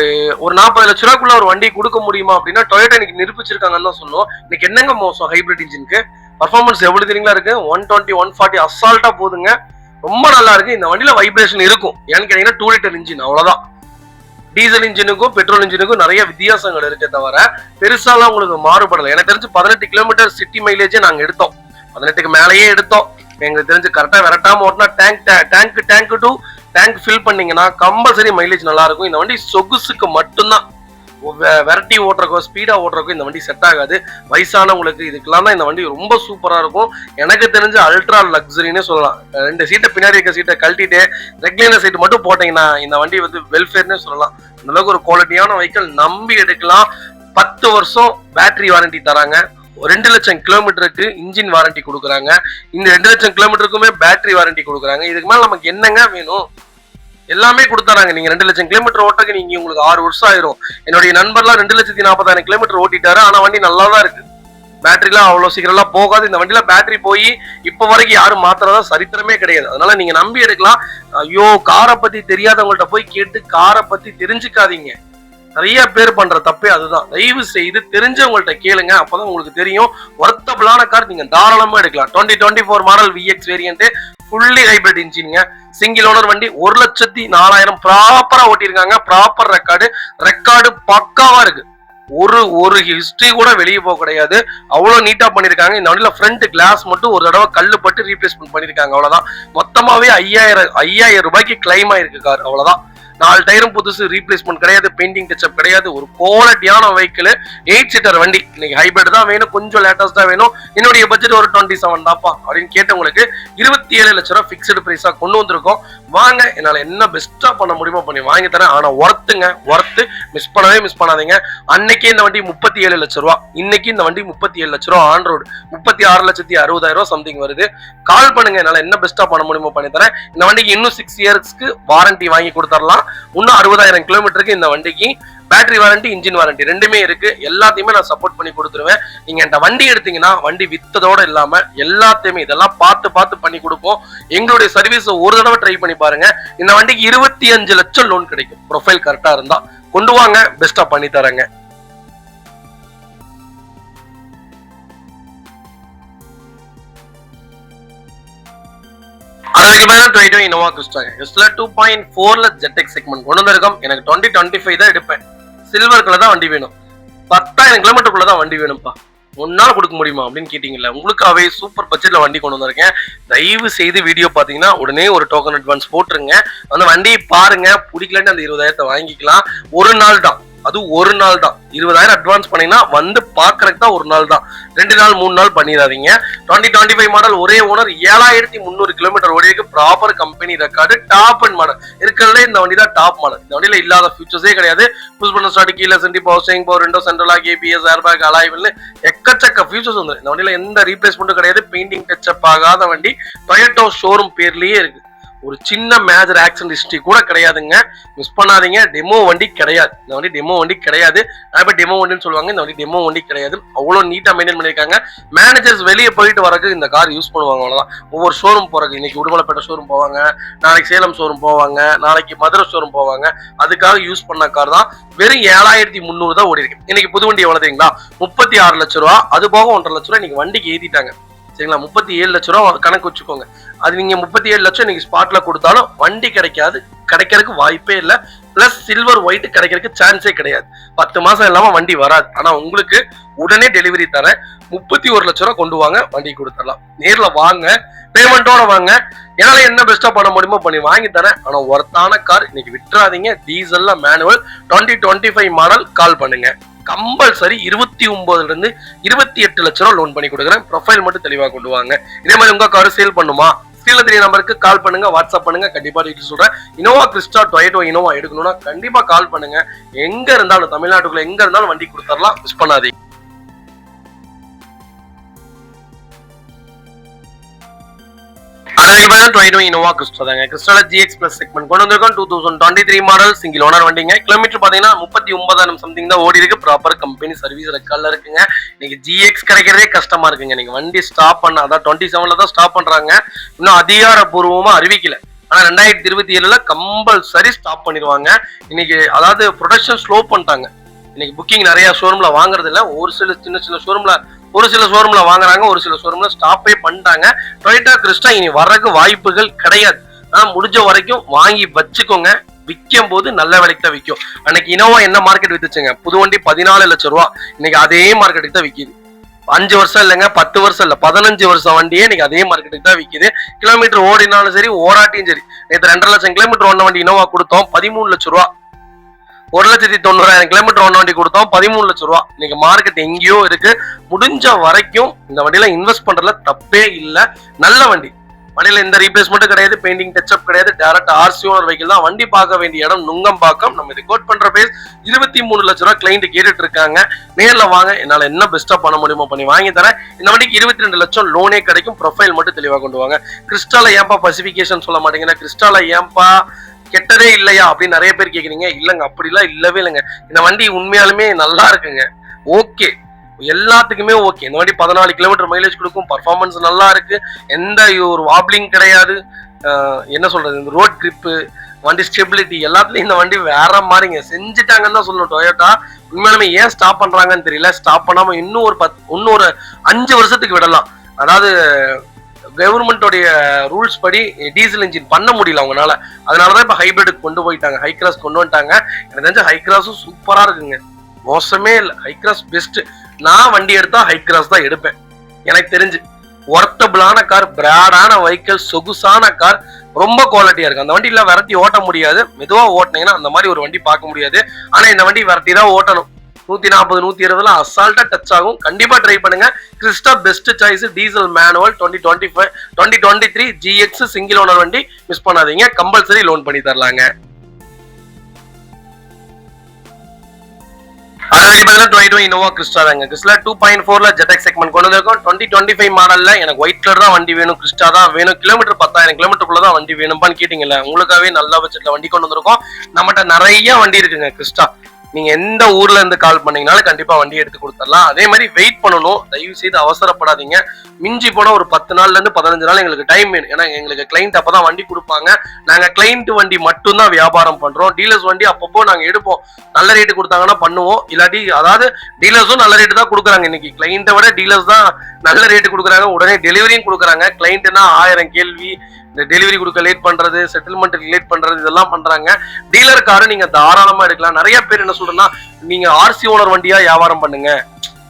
40 லட்ச ரூபாய்க்குள்ள ஒரு வண்டி கொடுக்க முடியுமா அப்படின்னா டொயோட்டா இன்னைக்கு நிரூபிச்சிருக்காங்கன்னு தான் சொன்னோம். இன்னைக்கு என்னங்க மோசம், ஹைபிரிட் இன்ஜினுக்கு பர்ஃபார்மன்ஸ் எவ்வளவு தெரியுங்களா இருக்கு, 120-140 அசால்ட்டா போதுங்க. ரொம்ப நல்லா இருக்கு. இந்த வண்டியில வைப்ரேஷன் இருக்கும். ஏன்னு கேட்டீங்கன்னா 2 லிட்டர் இன்ஜின், அவ்வளவுதான். டீசல் இன்ஜினுக்கும் பெட்ரோல் இன்ஜினுக்கும் நிறைய வித்தியாசங்கள் இருக்கே தவிர பெருசாலாம் உங்களுக்கு மாறுபடலை. எனக்கு தெரிஞ்சு 18 கிலோமீட்டர் சிட்டி மைலேஜே நாங்க எடுத்தோம், 18க்கு மேலேயே எடுத்தோம். எங்களுக்கு தெரிஞ்சு கரெக்டா விரட்டாம ஓட்டினா டேங்க் டு டேங்க் ஃபில் பண்ணீங்கன்னா கம்பல்சரி மைலேஜ் நல்லா இருக்கும். இந்த வண்டி சொகுசுக்கு மட்டும்தான், வெரைட்டி ஓட்டுறக்கோ ஸ்பீடா ஓட்டுறக்கோ இந்த வண்டி செட் ஆகாது. வயசானவங்களுக்கு இதுக்கெல்லாம் தான் இந்த வண்டி ரொம்ப சூப்பரா இருக்கும். எனக்கு தெரிஞ்ச அல்ட்ரா லக்ஸரின்னு சொல்லலாம். 2 சீட்டை பின்னாடி இருக்க சீட்டை கழட்டிட்டு ரெக்லைனர் சீட் மட்டும் போட்டீங்கன்னா இந்த வண்டி வந்து வெல்ஃபேர்னே சொல்லலாம். அந்த அளவுக்கு ஒரு குவாலிட்டியான வெஹிக்கிள், நம்பி எடுக்கலாம். 10 வருஷம் பேட்டரி வாரண்டி தராங்க. 2 லட்சம் கிலோமீட்டருக்கு இன்ஜின் வாரண்டி கொடுக்குறாங்க. இந்த 2 லட்சம் கிலோமீட்டருக்குமே பேட்டரி வாரண்டி கொடுக்குறாங்க. இதுக்கு மேல நமக்கு என்னங்க வேணும்? எல்லாமே கொடுத்தாங்க. நீங்க 2 லட்சம் கிலோமீட்டர் ஓட்டக்கு நீங்க உங்களுக்கு 6 வருஷம் ஆயிரும். என்னுடைய நண்பர்லாம் 2,40,000 கிலோமீட்டர் ஓட்டிட்டாரு. ஆனா வண்டி நல்லா தான் இருக்கு. பேட்டரிலாம் அவ்வளவு சீக்கிரம் போகாது. இந்த வண்டியில பேட்டரி போய் இப்ப வரைக்கும் யாரும் மாத்திரதா சரித்திரமே கிடையாது. அதனால நீங்க நம்பி எடுக்கலாம். ஐயோ காரை பத்தி தெரியாதவங்கள்ட்ட போய் கேட்டு காரை பத்தி தெரிஞ்சுக்காதீங்க. நிறைய பேர் பண்ற தப்பே அதுதான். தயவு செய்து தெரிஞ்சவங்கள்ட்ட கேளுங்க, அப்பதான் உங்களுக்கு தெரியும். ஒர்த்தபிளான கார் நீங்க தாராளமா எடுக்கலாம். 2024 model VX variant, fully hybrid இன்ஜின்ங்க, சிங்கிள் ஓனர் வண்டி, 1,04,000 ப்ராப்பரா ஓட்டிருக்காங்க. ப்ராப்பர் ரெக்கார்டு பக்காவா இருக்கு. ஒரு ஹிஸ்டரி கூட வெளியே போக கிடையாது. அவ்வளவு நீட்டா பண்ணிருக்காங்க. இந்த வண்டியில ஃப்ரண்ட் கிளாஸ் மட்டும் ஒரு தடவை கல்லு பட்டு ரீப்ளேஸ்மெண்ட் பண்ணிருக்காங்க, அவ்வளவுதான். மொத்தமாவே 5,000 ரூபாய்க்கு கிளைம் ஆயிருக்கு கார், அவ்வளவுதான். 4 டயரும் புதுசு, ரீப்ளேஸ்மெண்ட் கிடையாது, பெயிண்டிங் டச்சப் கிடையாது. ஒரு குவாலிட்டியான வெஹிக்கிள், 8 சீட்டர் வண்டி. இன்னைக்கு ஹைபிரிட் தான் வேணும், கொஞ்சம் லேட்டஸ்டா வேணும், என்னுடைய பட்ஜெட் ஒரு 27 தாப்பா அப்படின்னு கேட்டவங்களுக்கு 27 லட்சம் ரூபாய் பிக்ஸ்டு பிரைஸா கொண்டு வந்திருக்கோம். வாங்க, என்னால என்ன பெஸ்டா பண்ண முடியுமோ பண்ணி வாங்கி தரேன். ஆனா ஒர்த்து மிஸ் பண்ணாதீங்க. அன்னைக்கே இந்த வண்டி 37 லட்சம் ரூபாய், இன்னைக்கு இந்த வண்டி 37 லட்சம் ரூபாய் ஆன் ரோடு 36,60,000 சம்திங் வருது. கால் பண்ணுங்க, என்னால என்ன பெஸ்டா பண்ண முடியுமோ பண்ணி தரேன். இந்த வண்டிக்கு இன்னும் 6 இயர்ஸ்க்கு வாரண்டி வாங்கி கொடுத்துடலாம். இன்னும் 60,000 கிலோமீட்டருக்கு இந்த வண்டிக்கு பேட்டரி வாரண்டி, இன்ஜின் வாரண்டி ரெண்டுமே இருக்கு. எல்லாத்தையுமே நான் சப்போர்ட் பண்ணி கொடுத்துருவேன். நீங்க இந்த வண்டி எடுத்தீங்கன்னா வண்டி வித்ததோட இல்லாம எல்லாத்தையுமே இதெல்லாம் பார்த்து பண்ணி கொடுப்போம். எங்களுடைய சர்வீஸ் ஒரு தடவை ட்ரை பண்ணி பாருங்க. இந்த வண்டிக்கு 25 லட்சம் லோன் கிடைக்கும். ப்ரொஃபைல் கரெக்டா இருந்தா கொண்டு வாங்க, பெஸ்டா பண்ணி தரேங்க. அதுக்கு இனோவா கிறிஸ்டாங்க 2.4ல ZX செக்மெண்ட் கொண்டு வந்திருக்கோம். எனக்கு 2025 தான் எடுப்பேன். சில்வர் கலர் தான் வண்டி வேணும். 10,000 கிலோமீட்டருக்குள்ள தான் வண்டி வேணும்ப்பா. ஒன்னால கொடுக்க முடியுமா அப்படின்னு கேட்டீங்கல்ல, உங்களுக்காகவே சூப்பர் பட்ஜெட்ல வண்டி கொண்டு வந்திருக்கேன். தயவு செய்து வீடியோ பாத்தீங்கன்னா உடனே ஒரு டோக்கன் அட்வான்ஸ் போட்டுருங்க. அந்த வண்டியை பாருங்க, பிடிக்கலன்னு அந்த 20,000 வாங்கிக்கலாம். ஒரு நாள் தான், அது ஒரு நாள் தான். 20,000 அட்வான்ஸ் பண்ணீங்கன்னா வந்து பாக்குறதுக்கு தான் ஒரு நாள் தான், 2 நாள் 3 நாள் பண்ணிடாதீங்க. 2025 மாடல், ஒரே ஓனர், 7,300 கிலோமீட்டர் ஓடிக்கு, proper company record, top end model இருக்கிறதுல இந்த வண்டி தான் டாப் மாடல். இந்த வண்டியில இல்லாத ஃபியூச்சர்ஸே கிடையாது. புஷ் பண்ண ஸ்டார்ட், கீழே சென்டி, power steering, power window, central lock, ABS, airbag, alloy wheel எக்கச்சக்க ஃபியூச்சர்ஸ் வந்து. இந்த வண்டியில எந்த ரீப்ளேஸ்மெண்ட்டும் கிடையாது. பெயிண்டிங் டச்சப் ஆகாத வண்டி, டொயோட்டோ ஷோரூம் பேர்லயே இருக்கு. ஒரு சின்ன மேஜர் ஆக்சிடென்ட் ஹிஸ்டரி கூட கிடையாதுங்க. மிஸ் பண்ணாதீங்க. டெமோ வண்டி கிடையாது. இந்த வண்டி டெமோ வண்டி கிடையாது. டெமோ வண்டின்னு சொல்லுவாங்க, இந்த வண்டி டெமோ வண்டி கிடையாது. அவ்வளவு நீட்டா மெயின்டைன் பண்ணிருக்காங்க. மேனேஜர்ஸ் வெளியே போயிட்டு வரக்கு இந்த கார் யூஸ் பண்ணுவாங்க, அவ்வளவுதான். ஒவ்வொரு ஷோரூம் போறதுக்கு, இன்னைக்கு உடுமலைப்பேட்டை ஷோரூம் போவாங்க, நாளைக்கு சேலம் ஷோரூம் போவாங்க, நாளைக்கு மதுரை ஷோரூம் போவாங்க. அதுக்காக யூஸ் பண்ண கார் தான். வெறும் 7,300 தான் ஓடி இருக்கு. இன்னைக்கு புது வண்டி எவ்வளவு தெரியுங்களா? 36 லட்சம் ரூபா. அது போக 1.5 லட்சம் ரூபாய் இன்னைக்கு வண்டிக்கு ஏத்திட்டாங்க, சரிங்களா? 37 லட்சம் ரூபா கணக்கு வச்சுக்கோங்க. அது நீங்க 37 லட்சம் இன்னைக்கு ஸ்பாட்ல கொடுத்தாலும் வண்டி கிடைக்காது, கிடைக்கிறதுக்கு வாய்ப்பே இல்லை. பிளஸ் சில்வர் ஒயிட் கிடைக்கிறதுக்கு சான்ஸே கிடையாது. 10 மாசம் இல்லாம வண்டி வராது. ஆனா உங்களுக்கு உடனே டெலிவரி தரேன். 31 லட்சம் ரூபா கொண்டு வாங்க, வண்டி கொடுத்துடலாம். நேர்ல வாங்க, பேமெண்டோட வாங்க. என்னால என்ன பெஸ்டா பண்ண முடியுமோ பண்ணி வாங்கி தரேன். ஆனா ஒர்த்தான கார் இன்னைக்கு விட்டுறாதீங்க. டீசல்ல மேனுவல் 2025 மாடல். கால் பண்ணுங்க. கம்பல்சரி 29 இருந்து 28 லட்சம் ரூபாய் லோன் பண்ணி கொடுக்குறேன். ப்ரொஃபைல் மட்டும் தெளிவா கொண்டு வாங்க. இதே மாதிரி உங்க கார் சேல் பண்ணுமா, ஸ்கிரீன்ல தெரிய நம்பருக்கு கால் பண்ணுங்க, வாட்ஸ்அப் பண்ணுங்க. கண்டிப்பா டீடைல்ஸ் சொல்றேன். இனோவா கிறிஸ்டா, டொயோட்டோ இனோவா எடுக்கணும்னா கண்டிப்பா கால் பண்ணுங்க. எங்க இருந்தாலும், தமிழ்நாட்டுக்குள்ள எங்க இருந்தாலும் வண்டி கொடுத்துடலாம். மிஸ் பண்ணாதீங்க. இனோவா கிறிஸ்டா தாங்க. கிறிஸ்டால GX பிளஸ் செக்மெண்ட் கொண்டு வந்திருக்கோம். 2023 மாடல், சிங்கிள் ஓனர் வண்டிங்க. கிலோமீட்டர் பாத்தீங்கன்னா 39,000 சம்திங் தான் ஓடி இருக்கு. ப்ராப்பர் கம்பெனி சர்வீஸ் ரெக்கார்ட்ல இருக்குங்க. இன்னைக்கு GX கிடைக்கிறதே கஷ்டமா இருக்குங்க. நீங்க வண்டி ஸ்டாப் பண்ண, அதான் 27ல தான் ஸ்டாப் பண்றாங்க. இன்னும் அதிகாரப்பூர்வமா அறிவிக்கல. ஆனா 2027ல கம்பல்சரி ஸ்டாப் பண்ணிடுவாங்க. இன்னைக்கு அதாவது ப்ரொடக்ஷன் ஸ்லோ பண்ணிட்டாங்க. இன்னைக்கு புக்கிங் நிறைய ஷோரூம்ல வாங்குறது இல்ல. ஒரு சில சின்ன ஷோரூம்ல, ஒரு சில ஷோரூம்ல வாங்குறாங்க, ஒரு சில ஷோரூம்ல ஸ்டாப்பே பண்ணிட்டாங்க. டொயோட்டா கிறிஸ்டா இனி வர்றதுக்கு வாய்ப்புகள் கிடையாது. முடிஞ்ச வரைக்கும் வாங்கி வச்சுக்கோங்க. விற்கும் போது நல்ல விலைக்கு தான் விற்கும். அன்னைக்கு இனோவா என்ன மார்க்கெட் வித்துச்சுங்க, புது வண்டி 14 லட்சம் ரூபா, இன்னைக்கு அதே மார்க்கெட்டுக்கு தான் விற்கிது. 5 வருஷம் இல்லைங்க, 10 வருஷம் இல்ல, 15 வருஷம் வண்டியே இன்னைக்கு அதே மார்க்கெட்டுக்கு தான் விற்கிது. கிலோமீட்டர் ஓடினாலும் சரி ஓடாட்டியும் சரி. நேற்று 2.5 லட்சம் கிலோமீட்டர் ஓடின வண்டி இனோவா கொடுத்தோம் 13 லட்சம் ரூபா. 1,90,000 கிலோமீட்டர் ஓடின வண்டி கொடுத்தோம் 13 லட்சம் ரூபா. இன்னைக்கு மார்க்கெட் எங்கேயோ இருக்கு. முடிஞ்ச வரைக்கும் இந்த வண்டியில இன்வெஸ்ட் பண்றதுல தப்பே இல்லை. நல்ல வண்டி, வண்டியில எந்த ரீப்ளேஸ்மெண்ட்டும் கிடையாது, பெயிண்டிங் டச்சப் கிடையாது, டைரக்ட் ஆர்சி ஓனர் வெஹிக்கிள் தான். வண்டி பார்க்க வேண்டிய இடம் நுங்கம்பாக்கம். நம்ம இது கோட் பண்ற பேஸ் 23 லட்சம் ரூபாய் கிளைண்ட் கேட்டுட்டு இருக்காங்க. நேர்ல வாங்க, என்னால என்ன பெஸ்டா பண்ண முடியுமோ பண்ணி வாங்கி தரேன். இந்த வண்டிக்கு 22 லட்சம் லோனே கிடைக்கும். ப்ரொஃபைல் மட்டும் தெளிவா கொண்டு வாங்க. கிறிஸ்டால ஏன்பா பசிபிகேஷன் சொல்ல மாட்டேங்கன்னா, கிறிஸ்டால ஏன்பா கெட்டதே இல்லையா அப்படின்னு நிறைய பேர் கேக்குறீங்க. இல்லங்க, அப்படிலாம் இல்லவே இல்லைங்க. இந்த வண்டி உண்மையாலுமே நல்லா இருக்குங்க. ஓகே, எல்லாத்துக்குமே ஓகே. இந்த வண்டி 14 கிலோமீட்டர் மைலேஜ் கொடுக்கும். பர்ஃபார்மன்ஸ் நல்லா இருக்கு. எந்த ஒரு வாப்ளிங் கிடையாது. என்ன சொல்றது, இந்த ரோட் கிரிப்பு, வண்டி ஸ்டெபிலிட்டி எல்லாத்துலயும் இந்த வண்டி வேற மாதிரிங்க. செஞ்சுட்டாங்கன்னு தான் சொல்லணும் டொயோட்டா. உண்மையாலுமே ஏன் ஸ்டாப் பண்றாங்கன்னு தெரியல. ஸ்டாப் பண்ணாம இன்னும் ஒரு 5 வருஷத்துக்கு விடலாம். அதாவது கவர்மெண்டோடைய ரூல்ஸ் படி டீசல் இன்ஜின் பண்ண முடியல அவங்களால. அதனாலதான் இப்ப ஹைபிரிட் கொண்டு போயிட்டாங்க, ஹை கிராஸ் கொண்டு வந்துட்டாங்க. எனக்கு தெரிஞ்ச ஹை கிராஸும் சூப்பரா இருக்குங்க, மோசமே இல்லை. High cross best. நான் வண்டி எடுத்தா ஹை கிராஸ் தான் எடுப்பேன். எனக்கு தெரிஞ்சு ஒர்த்தபிளான கார், பிராடான வெஹிக்கிள், சொகுசான கார், ரொம்ப குவாலிட்டியா இருக்கு. அந்த வண்டியில விரட்டி ஓட்ட முடியாது. மெதுவா ஓட்டினீங்கன்னா அந்த மாதிரி ஒரு வண்டி பார்க்க முடியாது. ஆனா இந்த வண்டி விரட்டி தான் ஓட்டணும். 140 120 அசால்ட்டா டச் ஆகும். கண்டிப்பா ட்ரை பண்ணுங்க. Crysta best choice. Diesel manual 2025 2023 GX single owner வண்டி. மிஸ் பண்ணாதீங்க. கம்பல்சரி லோன் பண்ணி தரலாங்க. இனோவா கிறிஸ்டா தாங்க. கிறிஸ்டா 2.4 ஜெட்எக்ஸ் செக்மெண்ட் கொண்டு வந்திருக்கோம். 2025 மாடல்ல எனக்கு ஒயிட் கலர் தான் வண்டி வேணும், கிறிஸ்டா தான் வேணும், கிலோமீட்டர் 10,000 கிலோமீட்டருக்குள்ள தான் வண்டி வேணும்பான்னு கேட்டீங்கல்ல, உங்களுக்காகவே நல்ல பட்ஜெட்ல வண்டி கொண்டு வந்திருக்கோம். நம்மகிட்ட நிறைய வண்டி இருக்குங்க கிறிஸ்டா. நீங்க எந்த ஊர்ல இருந்து கால் பண்ணீங்கனாலும் கண்டிப்பா வண்டி எடுத்து கொடுத்துடலாம். அதே மாதிரி வெயிட் பண்ணணும், தயவு செய்து அவசரப்படாதீங்க. மிஞ்சி போனா ஒரு 10 நாள்ல இருந்து 15 நாள் எங்களுக்கு டைம் வேணும். ஏன்னா எங்களுக்கு கிளைண்ட் அப்பதான் வண்டி கொடுப்பாங்க. நாங்க கிளைண்ட் வண்டி மட்டும் தான் வியாபாரம் பண்றோம். டீலர்ஸ் வண்டி அப்பப்போ நாங்க எடுப்போம். நல்ல ரேட்டு கொடுத்தாங்கன்னா பண்ணுவோம், இல்லாட்டி அதாவது டீலர்ஸும் நல்ல ரேட்டு தான் கொடுக்குறாங்க. இன்னைக்கு கிளைண்ட்டை விட டீலர்ஸ் தான் நல்ல ரேட்டு கொடுக்குறாங்க. உடனே டெலிவரியும் கொடுக்குறாங்க. கிளைண்ட்னா 1000 கேள்வி, இந்த டெலிவரி கொடுக்க லேட் பண்றது, செட்டில்மெண்ட் லேட் பண்றது, இதெல்லாம் பண்றாங்க. டீலர் காரு நீங்க தாராளமா எடுக்கலாம். நிறைய பேர் என்ன சொல்றேன்னா, நீங்க ஆர்சி ஓனர் வண்டியா வியாபாரம் பண்ணுங்க.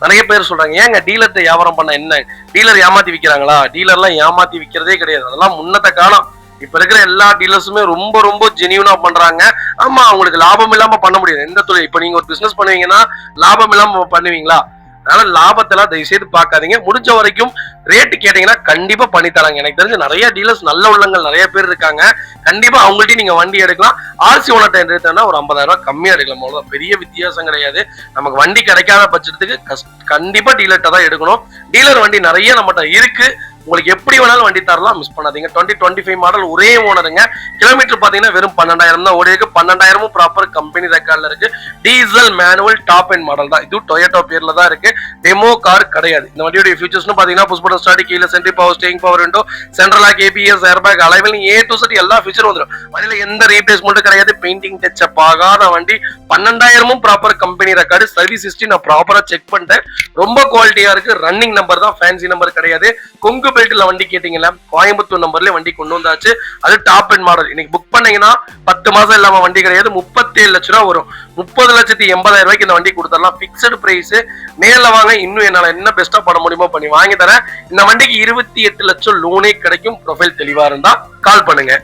நிறைய பேர் சொல்றாங்க, ஏங்க டீலர்ட்ட வியாபாரம் பண்ண என்ன, டீலர் ஏமாத்தி விற்கிறாங்களா? டீலர்லாம் ஏமாத்தி விற்கிறதே கிடையாது. அதெல்லாம் முன்னத்த காலம். இப்ப இருக்கிற எல்லா டீலர்ஸுமே ரொம்ப ரொம்ப ஜெனியூனா பண்றாங்க. ஆமா, அவங்களுக்கு லாபம் இல்லாம பண்ண முடியாது எந்த தொழில். இப்ப நீங்க ஒரு பிசினஸ் பண்ணுவீங்கன்னா லாபம் இல்லாம பண்ணுவீங்களா? அதனால லாபத்தெல்லாம் தயவு செய்து பார்க்காதீங்க. முடிஞ்ச வரைக்கும் ரேட்டு கேட்டீங்கன்னா கண்டிப்பா பண்ணி தராங்க. எனக்கு தெரிஞ்ச நிறைய டீலர்ஸ் நல்ல உள்ளங்கள் நிறைய பேர் இருக்காங்க. கண்டிப்பா அவங்கள்ட்ட நீங்க வண்டி எடுக்கலாம். ஆர்சி ஓனர்ட்ட எடுத்தோம்னா ஒரு 50,000 ரூபாய் கம்மியா எடுக்கலாம். அவ்வளவுதான், பெரிய வித்தியாசம் கிடையாது. நமக்கு வண்டி கிடைக்காத பட்சத்துக்கு கண்டிப்பா டீலர்ட்ட தான் எடுக்கணும். டீலர் வண்டி நிறைய நம்மகிட்ட இருக்கு. உங்களுக்கு எப்படி வேணாலும் வண்டி தரலாம், மிஸ் பண்ணாதீங்க. 2025 மாடல், ஒரே ஓனருங்க. கிலோமீட்டர் பாத்தீங்கன்னா வெறும் 12,000 தான் ஓடி இருக்கு. 12,000 ப்ராப்பர் கம்பெனி ரெக்கார்ட்ல இருக்கு. Diesel manual top end model தான். இது டொயோட்டா பேர்ல தான் இருக்கு. டெமோ கார் கிடையாது. இந்த வண்டியோட ஃபீச்சர்ஸ் பாத்தீங்கன்னா push button start, keyless entry power steering, power window, central lock, ABS, airbag, alloy wheel, A to Z எல்லா ஃபீச்சரும் வந்துடும். வண்டியில எந்த ரீப்ளேஸ்மெண்ட்டும் கிடையாது. பெயிண்டிங் டச்சப் ஆகாத வண்டி. 12,000 proper company record. Service history நான் ப்ராப்பரா செக் பண்ணிட்டேன். ரொம்ப குவாலிட்டியா இருக்கு. ரன்னிங் நம்பர் தான், ஃபேன்சி நம்பர் கிடையாது. கொங்கு பெல்ட்ல வண்டி கேட்டீங்களா, கோயம்புத்தூர் நம்பர்ல வண்டி கொண்டு வந்தாச்சு. அது டாப் எண்ட் மாடல். இன்னைக்கு புக் பண்ணீங்கன்னா 10 மாசம் இல்லாம வண்டி கிடையாது. 37 லட்சம் ரூபாய் வரும். 30,80,000 ரூபாய்க்கு இந்த வண்டி கொடுத்துடலாம். Fixed price. நேர்ல வாங்க, இன்னும் என்னால என்ன பெஸ்டா பண்ண முடியுமோ பண்ணி வாங்கி தரேன். இந்த வண்டிக்கு 28 லட்சம் லோனே கிடைக்கும். ப்ரொஃபைல் தெளிவா இருந்தா கால் பண்ணுங்க.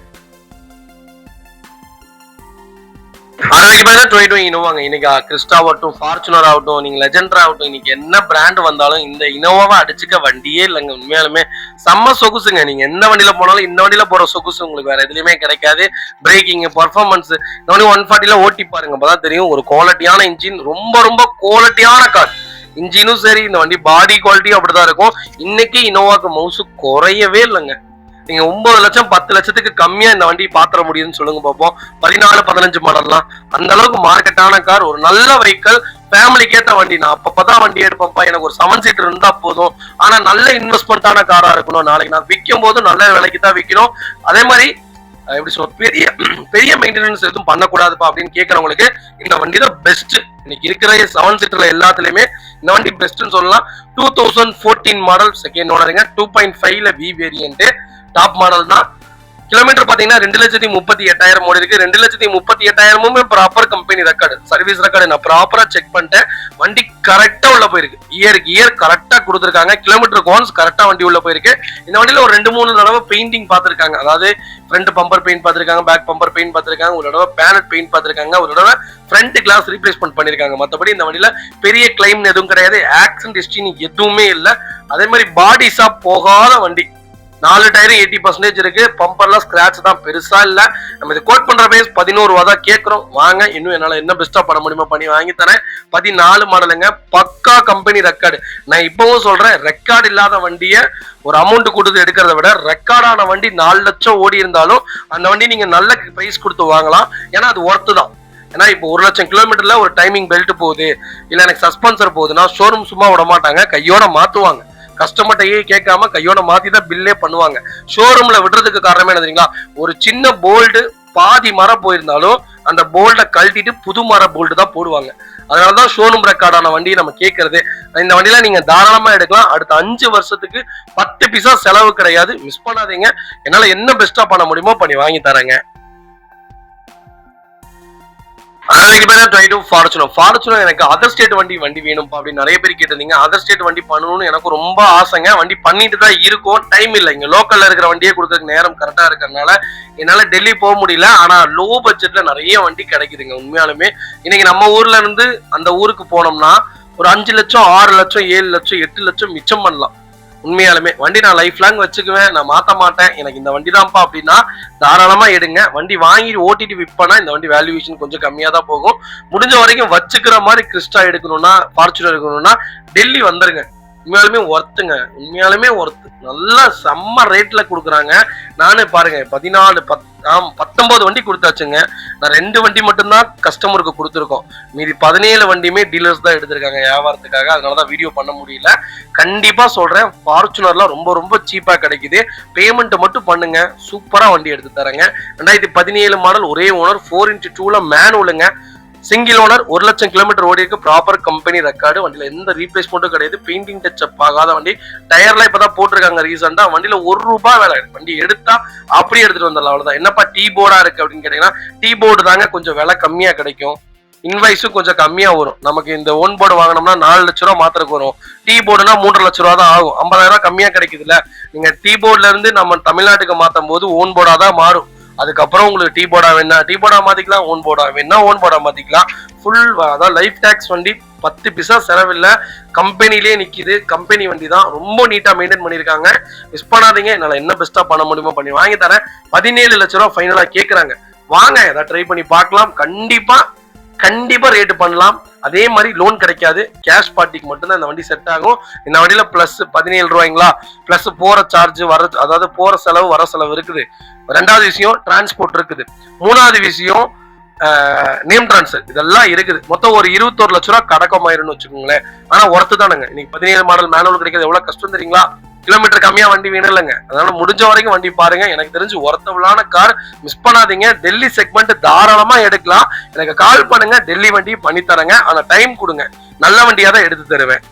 இனோவாங்க. இன்னைக்கு கிறிஸ்டா ஆகட்டும், ஃபார்ச்சுனர் ஆகட்டும், நீங்க லெஜெண்டர் ஆகட்டும், இன்னைக்கு என்ன பிராண்ட் வந்தாலும் இந்த இனோவாவை அடிச்சுக்க வண்டியே இல்லைங்க. உண்மையாலுமே செம்ம சொகுசுங்க. நீங்க எந்த வண்டியில போனாலும் இந்த வண்டியில போற சொகுசு உங்களுக்கு வேற எதுலயுமே கிடைக்காது. பிரேக்கிங், பர்ஃபார்மன்ஸ், இந்த வண்டி 140ல ஓட்டி பாருங்க, அப்பதான் தெரியும். ஒரு குவாலிட்டியான இன்ஜின், ரொம்ப ரொம்ப குவாலிட்டியான கார். இன்ஜினும் சரி, இந்த வண்டி பாடி குவாலிட்டியும் அப்படிதான் இருக்கும். இன்னைக்கு இனோவாக்கு மவுசு குறையவே இல்லைங்க. நீங்க 9 லட்சம் 10 லட்சத்துக்கு கம்மியா இந்த வண்டி பாத்திர முடியும்னு சொல்லுங்க பாப்போம். 14-15 மாடல்லாம் அந்த அளவுக்கு மார்க்கெட்டான கார். ஒரு நல்ல வெஹிக்கிள், ஃபேமிலிக்கு ஏற்ற வண்டி. நான் அப்பதான் வண்டி எடுப்பேன்ப்பா, எனக்கு ஒரு 7 சீட்டர் இருந்தா போதும், ஆனா நல்ல இன்வெஸ்ட்மெண்டான காரா இருக்கணும். நாளைக்கு நான் விற்கும் போது நல்ல விலைக்கு தான் விற்கணும். அதே மாதிரி எப்படி சொல்ல, பெரிய பெரிய மெயின்டெனன்ஸ் எதுவும் பண்ணக்கூடாதுப்பா அப்படின்னு கேட்கறவங்களுக்கு இந்த வண்டி தான் பெஸ்ட். இன்னைக்கு இருக்கிற 7 சீட்டர்ல எல்லாத்துலயுமே இந்த வண்டி பெஸ்ட்னு சொல்லலாம். 2014 மாடல், செகண்ட் ஓனருங்க. 2.5ல V வேரியன்ட், டாப் மாடல் தான். கிலோமீட்டர் பாத்தீங்கன்னா 2,38,000 ஓடி இருக்கு. 2,38,000 proper company record, service record நான் ப்ராப்பரா செக் பண்ணிட்டேன். வண்டி கரெக்டா உள்ள போயிருக்கு. இயர் கரெக்டா கொடுத்துருக்காங்க. கிலோமீட்டருக்கு ஒன்ஸ் கரெக்டா வண்டி உள்ள போயிருக்கு. இந்த வண்டியில ஒரு 2-3 தடவை பெயிண்டிங் பார்த்திருக்காங்க. அதாவது ஃப்ரண்ட் பம்பர் பெயிண்ட் பார்த்திருக்காங்க, பேக் பம்பர் பெயிண்ட் பார்த்திருக்காங்க, ஒரு தடவை பேனட் பெயிண்ட் பார்த்திருக்காங்க, ஒரு தடவை ஃப்ரண்ட் கிளாஸ் ரீப்ளேஸ்மெண்ட் பண்ணிருக்காங்க. மற்றபடி இந்த வண்டியில பெரிய கிளைம் எதுவும் கிடையாது. ஆக்சிடென்ட் ஹிஸ்டரி எதுவுமே இல்லை. அதே மாதிரி பாடிஸா போகாத வண்டி. 4 டயரும் 80% இருக்கு. பம்பர்லாம் ஸ்கிராட்ச் தான், பெருசா இல்ல. நம்ம இது கோட் பண்ற பிரைஸ் 11 ரூபா தான் கேட்கிறோம். வாங்க, இன்னும் என்னால என்ன பெஸ்டா பண்ண முடியுமோ பண்ணி வாங்கி தரேன். 14 மாடலுங்க, பக்கா கம்பெனி ரெக்கார்டு. நான் இப்பவும் சொல்றேன், ரெக்கார்டு இல்லாத வண்டியை ஒரு அமௌண்ட் கொடுத்து எடுக்கிறத விட ரெக்கார்டான வண்டி 4 லட்சம் ஓடி இருந்தாலும் அந்த வண்டி நீங்க நல்ல பிரைஸ் கொடுத்து வாங்கலாம். ஏன்னா அது ஒர்த்து தான். ஏன்னா இப்போ 1 லட்சம் கிலோமீட்டர்ல ஒரு டைமிங் பெல்ட் போகுது, இல்ல எனக்கு சஸ்பென்சர் போகுதுன்னா ஷோரூம் சும்மா விட மாட்டாங்க, கையோட மாத்துவாங்க. கஸ்டமர்கிட்டயே கேட்காம கையோட மாத்தி தான் பில்லே பண்ணுவாங்க. ஷோரூம்ல விடுறதுக்கு காரணமே என்ன தெரியுங்களா? ஒரு சின்ன போல்டு பாதி மரம் போயிருந்தாலும் அந்த போல்டை கழட்டிட்டு புது மர போல்டு தான் போடுவாங்க. அதனாலதான் ஷோரூம் ரெக்கார்டான வண்டியை நம்ம கேட்கறது. இந்த வண்டியில நீங்க தாராளமா எடுக்கலாம். அடுத்த 5 வருஷத்துக்கு 10 பைசா செலவு கிடையாது. மிஸ் பண்ணாதீங்க. என்னால என்ன பெஸ்டா பண்ண முடியுமோ பண்ணி வாங்கி தரேங்க. அதுக்கு பேர் ஃபார்ச்சுனர். எனக்கு அதர் ஸ்டேட் வண்டி வேணும்ப்பா அப்படின்னு நிறைய பேர் கேட்டிருந்தீங்க. அதர் ஸ்டேட் வண்டி பண்ணணும்னு எனக்கு ரொம்ப ஆசைங்க. வண்டி பண்ணிட்டு தான் இருக்கும், டைம் இல்லை. இங்க லோக்கல்ல இருக்கிற வண்டியே கொடுக்கறதுக்கு நேரம் கரெக்டா இருக்கிறதுனால என்னால டெல்லி போக முடியல. ஆனா லோ பட்ஜெட்ல நிறைய வண்டி கிடைக்குதுங்க. உண்மையாலுமே இன்னைக்கு நம்ம ஊர்ல இருந்து அந்த ஊருக்கு போனோம்னா ஒரு 5 லட்சம் 6 லட்சம் 7 லட்சம் 8 லட்சம் மிச்சம் பண்ணலாம். உண்மையாலுமே வண்டி நான் லைஃப் லாங் வச்சுக்குவேன், நான் மாத்த மாட்டேன், எனக்கு இந்த வண்டி தான்ப்பா அப்படின்னா தாராளமா எடுங்க. வண்டி வாங்கி ஓட்டிட்டு விற்பனா இந்த வண்டி வேல்யூவேஷன் கொஞ்சம் கம்மியா தான் போகும். முடிஞ்ச வரைக்கும் வச்சுக்கிற மாதிரி கிறிஸ்டா எடுக்கணும்னா, ஃபார்ச்சுனர் எடுக்கணும்னா டெல்லி வந்துருங்க. உண்மையாலுமே ஒர்த்துங்க, உண்மையாலுமே ஒர்த்து. நல்லா செம்ம ரேட்ல கொடுக்குறாங்க. நானே பாருங்க 19 வண்டி கொடுத்தாச்சுங்க. நான் 2 வண்டி மட்டும்தான் கஸ்டமருக்கு கொடுத்துருக்கோம். மீதி 17 வண்டியுமே டீலர்ஸ் தான் எடுத்திருக்காங்க வியாபாரத்துக்காக. அதனாலதான் வீடியோ பண்ண முடியல. கண்டிப்பா சொல்றேன், ஃபார்ச்சுனர்லாம் ரொம்ப ரொம்ப சீப்பா கிடைக்குது. பேமெண்ட் மட்டும் பண்ணுங்க, சூப்பரா வண்டி எடுத்து தரேங்க. 2017 மாடல், ஒரே ஓனர், 4x2ல மேனுவலுங்க. சிங்கிள் ஓனர், 1 லட்சம் கிலோமீட்டர் ஓடி இருக்கு. Proper company record. வண்டியில எந்த ரீப்ளேஸ்மெண்ட்டும் கிடையாது. பெயிண்டிங் டச்சப் ஆகாத வண்டி. டயர்லாம் இப்பதான் போட்டிருக்காங்க ரீசெண்டா. வண்டியில 1 ரூபாய் வேலை. வண்டி எடுத்தா அப்படியே எடுத்துட்டு வந்துடலாம். அவ்வளவுதான். என்னப்பா டீ போர்டா இருக்கு அப்படின்னு கேட்டீங்கன்னா, டீ போர்டு தாங்க கொஞ்சம் விலை கம்மியா கிடைக்கும். இன்வைஸும் கொஞ்சம் கம்மியா வரும். நமக்கு இந்த ஓன் போர்டு வாங்கினோம்னா 4 லட்ச ரூபா மாத்திரக்கு வரும். டீ போர்டுனா 3.5 லட்ச ரூபா தான் ஆகும். 50,000 கம்மியா கிடைக்குதுல்ல. நீங்க டீ போர்டுல இருந்து நம்ம தமிழ்நாட்டுக்கு மாத்தும் போது ஓன் போர்டா தான் மாறும். அதுக்கப்புறம் உங்களுக்கு டீ போர்டா வேணா டீ போர்டா மாத்திக்கலாம், ஓன் போர்டா வேணா ஓன் போர்டா மாத்திக்கலாம். ஃபுல் அதாவது லைஃப் டாக்ஸ் வண்டி, 10 பைசா செலவில்லை. கம்பெனிலேயே நிக்குது. கம்பெனி வண்டி தான், ரொம்ப நீட்டா மெயின்டைன் பண்ணிருக்காங்க. மிஸ் பண்ணாதீங்க. என்னால என்ன பெஸ்டா பண்ண முடியுமோ பண்ணி வாங்கி தரேன். 17 லட்ச ரூபா ஃபைனலா கேட்கறாங்க. வாங்க, ஏதாவது ட்ரை பண்ணி பார்க்கலாம். கண்டிப்பா ரேட் பண்ணலாம். அதே மாதிரி லோன் கிடைக்காது. கேஷ் பார்ட்டிக்கு மட்டும்தான் இந்த வண்டி செட் ஆகும். இந்த வண்டியில பிளஸ் 17 ரூபாய்ங்களா, பிளஸ் போற சார்ஜ் வர, அதாவது போற செலவு வர செலவு இருக்குது. 2வது விஷயம் டிரான்ஸ்போர்ட் இருக்குது. 3வது விஷயம் நேம் டிரான்ஸ்ஃபர், இதெல்லாம் இருக்குது. மொத்தம் ஒரு 21 லட்ச ரூபா கடக்கமாயிருன்னு வச்சுக்கோங்களேன். ஆனா ஒர்த்து தானுங்க. இன்னைக்கு 17 மாடல் மேனுவல் கிடைக்கிறது எவ்வளவு கஷ்டம் தெரியுங்களா? கிலோமீட்டர் கம்மியா வண்டி வேணும் இல்லைங்க. அதனால முடிஞ்ச வரைக்கும் வண்டி பாருங்க. எனக்கு தெரிஞ்சு ஒர்த்தபிளான கார், மிஸ் பண்ணாதீங்க. டெல்லி செக்மெண்ட் தாராளமா எடுக்கலாம். எனக்கு கால் பண்ணுங்க, டெல்லி வண்டி பண்ணி தரேங்க. ஆனா டைம் கொடுங்க, நல்ல வண்டியா தான் எடுத்து தருவேன்.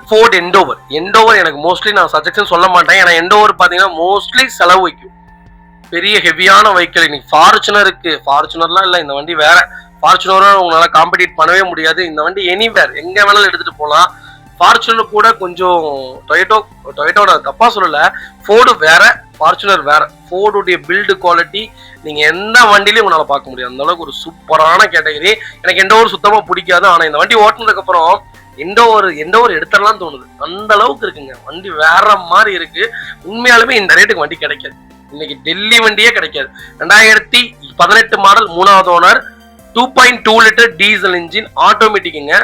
ஃபோர்ட் எண்டோவர் எனக்கு மோஸ்ட்லி நான் சஜெக்ஷன் சொல்ல மாட்டேன். ஏன்னா எண்டோவர் பாத்தீங்கன்னா மோஸ்ட்லி செலவு வைக்கும். பெரிய ஹெவியான வெஹிக்கிள். இன்னைக்கு ஃபார்ச்சுனர்லாம் இல்ல, இந்த வண்டி வேற. ஃபார்ச்சுனரும் உங்களால காம்படிட் பண்ணவே முடியாது. இந்த வண்டி எனிவேர் எங்க வேணாலும் எடுத்துட்டு போகலாம். ஃபார்ச்சுனர் கூட கொஞ்சம் டொயோட்டோட தப்பா சொல்லல, ஃபோர்டு வேற, ஃபார்ச்சுனர் வேற. ஃபோர்டுடைய பில்டு குவாலிட்டி நீங்க எந்த வண்டிலையும் உங்களால பார்க்க முடியாது. அந்த அளவுக்கு ஒரு சூப்பரான கேட்டகரி. எனக்கு எண்டோவர் சுத்தமா பிடிக்காது. ஆனா இந்த வண்டி ஓட்டினதுக்கு அப்புறம் எண்டோவர் எடுத்துடலாம் தோணுது. அந்த அளவுக்கு இருக்குங்க. வண்டி வேற மாதிரி இருக்கு. உண்மையாலுமே இந்த ரேட்டுக்கு வண்டி கிடைக்காது. இன்னைக்கு டெல்லி வண்டியே கிடைக்காது. 2018 மாடல், 3வது ஓனர், 2.2 லிட்டர் டீசல் இன்ஜின், ஆட்டோமேட்டிக்குங்க.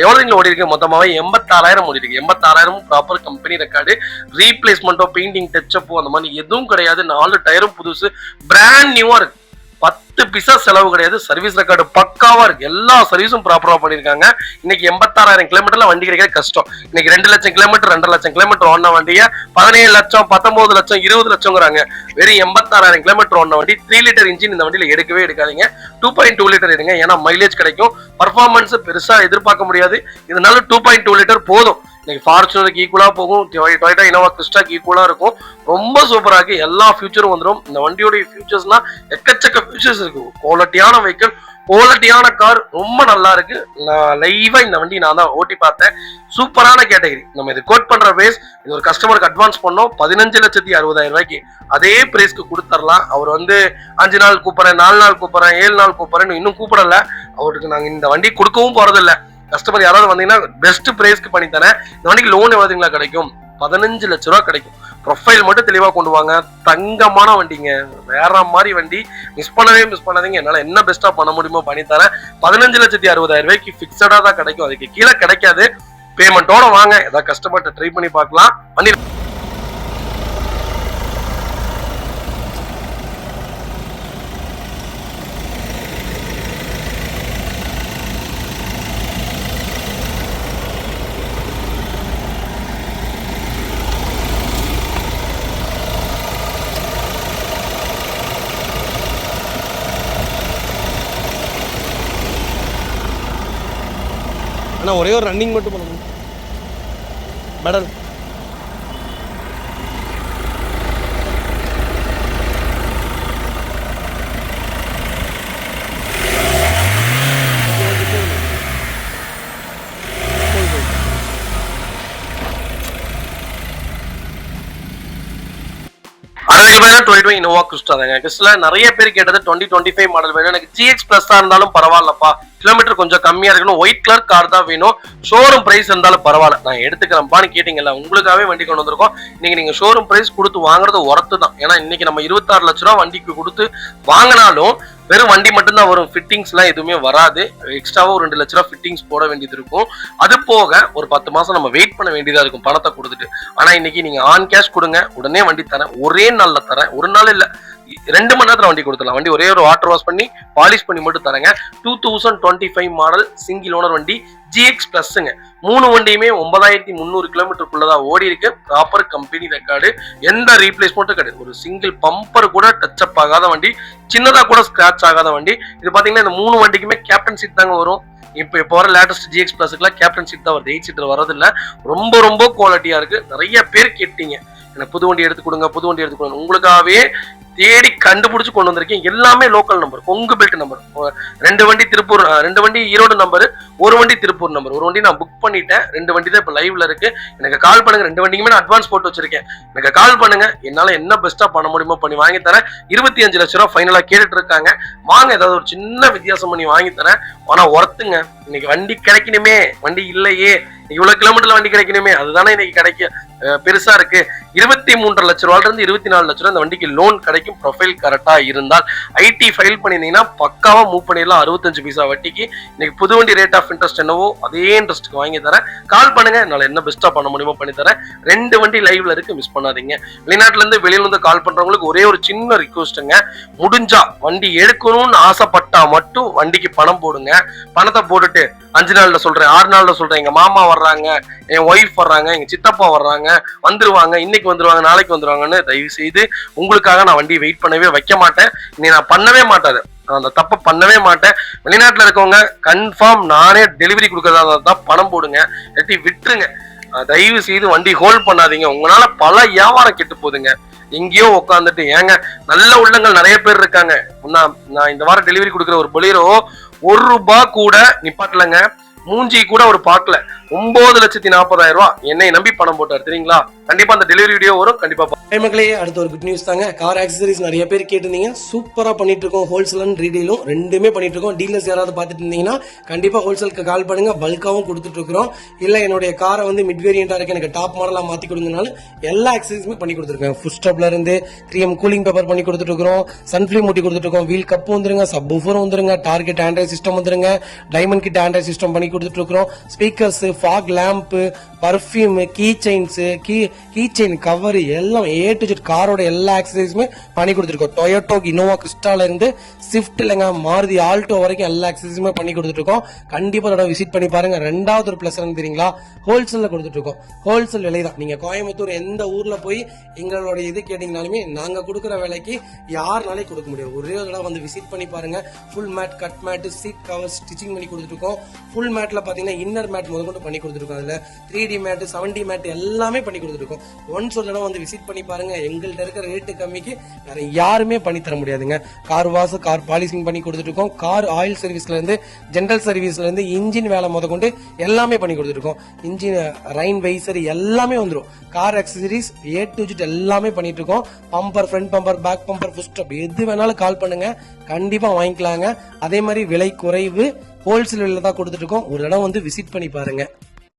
எவ்வளவு ஓடி இருக்கு? மொத்தமாவே 86,000 ஓடி இருக்கு. 86,000 ப்ராப்பர் கம்பெனி ரெக்கார்டு. ரீப்ளேஸ்மெண்ட்டோ பெயிண்டிங் டச்சப்போ அந்த மாதிரி எதுவும் கிடையாது. 4 டயரும் புதுசு, பிராண்ட் நியூவா இருக்கு. 10 பைசா செலவு கிடையாது. சர்வீஸ் ரெக்கார்டு பக்காவா இருக்கு. எல்லா சர்வீஸும் ப்ராப்பரா பண்ணிருக்காங்க. இன்னைக்கு 86,000 கிலோமீட்டர்ல வண்டி கிடைக்கிறது கஷ்டம். இன்னைக்கு 2 லட்சம் கிலோமீட்டர் 2.5 லட்சம் கிலோமீட்டர் ஓடின வண்டியை 17 லட்சம் 19 லட்சம் 20 லட்சங்கிறாங்க. வெறும் 86,000 கிலோமீட்டர் ஓடின வண்டி. 3 லிட்டர் இன்ஜின் இந்த வண்டியில எடுக்கவே எடுக்காதீங்க. 2.2 லிட்டர் எடுங்க. ஏன்னா மைலேஜ் கிடைக்கும். பர்ஃபார்மன்ஸ் பெருசா எதிர்பார்க்க முடியாது. இதனால 2.2 லிட்டர் போதும். இன்னைக்கு ஃபார்ச்சுனருக்கு ஈக்குவலா போகும், டொயோட்டா இனோவா கிறிஸ்டாக்கு ஈக்குவலா இருக்கும். ரொம்ப சூப்பரா இருக்கு, எல்லா ஃபியூச்சரும் வந்துடும். இந்த வண்டியோட ஃபியூச்சர்ஸ்னா எக்கச்சக்க ஃபியூச்சர்ஸ் இருக்கு. குவாலிட்டியான வெஹிக்கிள், குவாலிட்டியான கார், ரொம்ப நல்லா இருக்கு. நான் லைவா இந்த வண்டி நான் தான் ஓட்டி பார்த்தேன். சூப்பரான கேட்டகரி. நம்ம இது கோட் பண்ற பிரைஸ், இது ஒரு கஸ்டமருக்கு அட்வான்ஸ் பண்ணோம் 15,60,000 அதே பிரைஸ்க்கு கொடுத்துடலாம். அவர் 5 நாள் கூப்பிடுறேன், 4 நாள் கூப்பிடுறேன், 7 நாள் கூப்பிடுறேன், இன்னும் கூப்பிடல. அவருக்கு நாங்க இந்த வண்டி கொடுக்கவும் போறது இல்ல. கஸ்டமர் யாராவது வந்தீங்கன்னா பெஸ்ட் பிரைஸ்க்கு பண்ணி தரேன். இந்த வண்டிக்கு லோன் எவ்வளவுங்களா கிடைக்கும்? 15 லட்ச ரூபா கிடைக்கும். ப்ரொஃபைல் மட்டும் தெளிவா கொண்டு வாங்க. தங்கமான வண்டிங்க, வேற மாதிரி வண்டி. மிஸ் பண்ணாதீங்க. என்னால என்ன பெஸ்டா பண்ண முடியுமோ பண்ணி தரேன். 15,60,000 பிக்சடா தான் கிடைக்கும், அதுக்கு கீழே கிடைக்காது. பேமெண்டோட வாங்க, ஏதாவது கஸ்டமர்கிட்ட ட்ரை பண்ணி பார்க்கலாம். வண்டி ஒரே ஒரு ரன்னிங் மட்டும் பண்ணணும் மேடம். இனோவா கிறிஸ்டா தாங்க. கிறிஸ்டா நிறைய பேர் கேட்டது 2025 மாடல் வேணும், எனக்கு GX பிளஸ் இருந்தாலும் பரவாயில்லப்பா, கிலோமீட்டர் கொஞ்சம் கம்மியா இருக்கணும், ஒயிட் கலர் கார் தான் வேணும், ஷோரூம் பிரைஸ் இருந்தாலும் பரவாயில்ல, நான் எடுத்துக்கிறேன்பான்னு கேட்டீங்கல்ல, உங்களுக்காகவே வண்டி கொண்டு வந்திருக்கோம். இன்னைக்கு நீங்க ஷோரூம் பிரைஸ் கொடுத்து வாங்குறது ஒர்த்து தான். ஏன்னா இன்னைக்கு நம்ம 26 லட்ச ரூபா வண்டிக்கு கொடுத்து வாங்கினாலும் வெறும் வண்டி மட்டும்தான் வரும், ஃபிட்டிங்ஸ் எல்லாம் எதுவுமே வராது. எக்ஸ்ட்ராவா ஒரு 2 லட்ச ரூபா ஃபிட்டிங்ஸ் போட வேண்டியது இருக்கும். அது போக ஒரு 10 மாசம் நம்ம வெயிட் பண்ண வேண்டியதா இருக்கும் பணத்தை கொடுத்துட்டு. ஆனா இன்னைக்கு நீங்க ஆன் கேஷ் கொடுங்க, உடனே வண்டி தரேன், ஒரே நாள்ல தரேன். ஒரு நாள் இல்ல, 2 மணி நேரத்துல வண்டி கொடுத்துடலாம். வண்டி ஒரே ஒரு வாட்டர் வாஷ் பண்ணி பாலிஷ் பண்ணி மட்டும் தரேங்க. 2025 மாடல் சிங்கிள் ஓனர் வண்டி, GX பிளஸ்ங்க. 3 வண்டியுமே 9300 கிலோமீட்டருக்குள்ளதான் ஓடி இருக்கு. ப்ராப்பர் கம்பெனி ரெக்கார்டு, எந்த ரீப்ளேஸ்மெண்ட்டும் கிடையாது. ஒரு சிங்கிள் பம்பர் கூட டச் அப் ஆகாத வண்டி, சின்னதா கூட ஸ்கிராச் ஆகாத வண்டி. இது பாத்தீங்கன்னா இந்த 3 வண்டிக்குமே கேப்டன் சீட் தாங்க வரும். இப்போ வர லேட்டஸ்ட் GX பிளஸ்க்குலாம் கேப்டன் சீட் தான் வருது, 8 சீட்டர் வரதில்ல. ரொம்ப குவாலிட்டியா இருக்கு. நிறைய பேர் கேட்டீங்க எனக்கு புது வண்டி எடுத்து கொடுங்க. உங்களுக்காகவே தேடி கண்டுபிடிச்சு கொண்டு வந்திருக்கேன். எல்லாமே local number, Kongu belt number. 2 வண்டி திருப்பூர், 2 வண்டி ஈரோடு நம்பர், 1 வண்டி திருப்பூர் நம்பர். 1 வண்டி நான் புக் பண்ணிட்டேன், 2 வண்டி தான் இப்ப லைவ்ல இருக்கு. எனக்கு கால் பண்ணுங்க. 2 வண்டிக்குமே நான் அட்வான்ஸ் போட்டு வச்சிருக்கேன். எனக்கு கால் பண்ணுங்க, என்னால என்ன பெஸ்டா பண்ண முடியுமோ பண்ணி வாங்கி தரேன். 25 லட்ச ரூபா ஃபைனலா கேட்டுட்டு இருக்காங்க. வாங்க, ஏதாவது ஒரு சின்ன வித்தியாசம் பண்ணி வாங்கி தரேன். ஆனா ஒர்த்துங்க. இன்னைக்கு வண்டி கிடைக்கணுமே, வண்டி இல்லையே, இவ்வளவு கிலோமீட்டர்ல வண்டி கிடைக்கணுமே, அதுதானே இன்னைக்கு கிடைக்க பெருசா இருக்கு. 23.5 லட்ச ரூபாயில இருந்து 24 லட்ச ரூபாய் இந்த வண்டிக்கு லோன் கிடைக்கும். ப்ரொஃபைல் கரெக்டா இருந்தால் ஐடி ஃபைல் பண்ணிருந்தீங்கன்னா பக்காவா மூவ் பண்ணிடலாம். 65 பைசா வட்டிக்கு. இன்னைக்கு புது வண்டி ரேட் ஆஃப் இன்ட்ரெஸ்ட் என்னவோ அதே இன்ட்ரெஸ்ட்க்கு வாங்கி தரேன். கால் பண்ணுங்க, என்னால என்ன பெஸ்டா பண்ண முடியுமோ பண்ணி தரேன். 2 வண்டி லைவ்ல இருக்கு, மிஸ் பண்ணாதீங்க. வெளிநாட்டுல இருந்து வெளியில இருந்து கால் பண்றவங்களுக்கு ஒரே ஒரு சின்ன ரிக்வெஸ்ட்டுங்க, முடிஞ்சா வண்டி எடுக்கணும்னு ஆசைப்பட்டா மட்டும் வண்டிக்கு பணம் போடுங்க. பணத்தை போட்டுட்டு 5 நாள்ல சொல்றேன், 6 நாள்ல சொல்றேன், எங்க மாமா வர்றாங்க, என் ஒய்ஃப் வர்றாங்க, எங்க சித்தப்பா வர்றாங்க, வந்துருவாங்க, இன்னைக்கு வந்துருவாங்க, நாளைக்கு வந்துருவாங்கன்னு தயவு செய்து உங்களுக்காக நான் வண்டி வெயிட் பண்ணவே வைக்க மாட்டேன். இனி நான் பண்ணவே மாட்டேன், அந்த தப்பை பண்ணவே மாட்டேன். வெளிநாட்டுல இருக்கவங்க கன்ஃபார்ம் நானே டெலிவரி கொடுக்கறதா தான் பணம் போடுங்க, இல்லாட்டி விட்டுருங்க. தயவு செய்து வண்டி ஹோல்ட் பண்ணாதீங்க. உங்களால பல வியாபாரம் கெட்டு போகுதுங்க. எங்கேயோ உட்காந்துட்டு ஏங்க, நல்ல உள்ளங்கள் நிறைய பேர் இருக்காங்க. நான் இந்த வாரம் டெலிவரி கொடுக்குற ஒரு பொலியரோ 1 ரூபாய் கூட நிப்பாட்டலங்க, மூஞ்சி கூட ஒரு பார்க்கல. 9,40,000 ரூபாய் என்னை நம்பி பணம் போட்டார் தெரியுங்களா. கண்டிப்பா அந்த டெலிவரி வீடியோ வரும், கண்டிப்பா. மக்களே, அடுத்த ஒரு குட் நியூஸ் தாங்க. கார் ஆக்சசரிஸ் நிறைய பேர் கேட்டிருந்தீங்க, சூப்பரா பண்ணிட்டு இருக்கோம். ஹோல்சேல் அண்ட் ரீடெயிலும் ரெண்டுமே பண்ணிட்டு இருக்கோம். டீலர்ஸ் யாராவது பார்த்துட்டு இருந்தீங்கன்னா கண்டிப்பா ஹோல்சேலுக்கு கால் பண்ணுங்க, பல்காவும் கொடுத்துட்டு இருக்கிறோம். இல்ல என்னுடைய காரை மிட் வேரியண்டா இருக்கு, எனக்கு டாப் மாடலா மாத்தி கொடுங்கனாலும் எல்லா ஆக்சசரிஸுமே பண்ணி கொடுத்துருக்கேன். ஃபுட் ஸ்டாப்ல இருந்து 3M கூலிங் பேப்பர் பண்ணி கொடுத்துட்டு இருக்கிறோம், சன்ஃபிளேம் மூட்டி கொடுத்துட்டு இருக்கோம், வீல் கப் வந்துருங்க, சப் ஊஃபர் வந்துருங்க, டார்கெட் ஆண்ட்ராய்ட் சிஸ்டம் வந்துருங்க, டைமண்ட் கிட் ஆண்ட்ராய்ட் சிஸ்டம் பண்ணி கொடுத்துட்டு இருக்கிறோம். Speakers, fog lamp, perfume, key chains, key chain cover எல்லாம் A to Z காரோட எல்லா ஆக்சசரிஸுமே பண்ணி கொடுத்துருக்கோம். டொயோட்டோ இனோவா கிறிஸ்டால இருந்து ஸ்விஃப்ட் இல்லைங்க, மாருதி ஆல்டோ வரைக்கும் எல்லா ஆக்சசரிஸுமே பண்ணி கொடுத்துட்டு இருக்கோம். கண்டிப்பா அதோட விசிட் பண்ணி பாருங்க. 2வது ஒரு பிளஸ் தெரியுங்களா, ஹோல்சேல்ல கொடுத்துட்டு இருக்கோம். ஹோல்சேல் விலை தான். நீங்க கோயம்புத்தூர் எந்த ஊர்ல போய் எங்களோட இது கேட்டீங்கனாலுமே நாங்க கொடுக்குற விலைக்கு யாருனாலே கொடுக்க முடியும். ஒரே ஒரு தடவை விசிட் பண்ணி பாருங்க. Full mat, cut mat, seat cover stitching பண்ணி கொடுத்துட்டு இருக்கோம். ஃபுல் மேட்ல பாத்தீங்கன்னா இன்னர் மேட் முதல் கொண்டு பண்ணி கொடுத்துருக்கோம். அதுல 3D மேட் 7D மேட் எல்லாமே பண்ணி கொடுத்துருக்கோம். ஒன்ஸ் ஒரு இடம் வந்து விசிட் பண்ணி பாருங்க. எங்கள்கிட்ட இருக்கிற ரேட்டு கம்மிக்கு வேற யாருமே பண்ணி தர முடியாதுங்க. கார் வாஷ், கார் பாலிசிங் பண்ணி கொடுத்துருக்கோம். கார் ஆயில் சர்வீஸ்ல இருந்து, ஜென்ரல் சர்வீஸ்ல இருந்து, இன்ஜின் வேலை முத கொண்டு எல்லாமே பண்ணி கொடுத்துருக்கோம். இன்ஜின் ரைன் வைசர் எல்லாமே வந்துடும். Car accessories A to Z எல்லாமே பண்ணிட்டு இருக்கோம். Bumper, front bumper, back bumper, foot stop எது வேணாலும் கால் பண்ணுங்க, கண்டிப்பா வாங்கிக்கலாங்க. அதே மாதிரி விலை குறைவு, ஹோல்சேல் விலையில தான் கொடுத்துட்டு இருக்கோம். ஒரு இடம் வந்து விசிட் பண்ணி பாருங்க.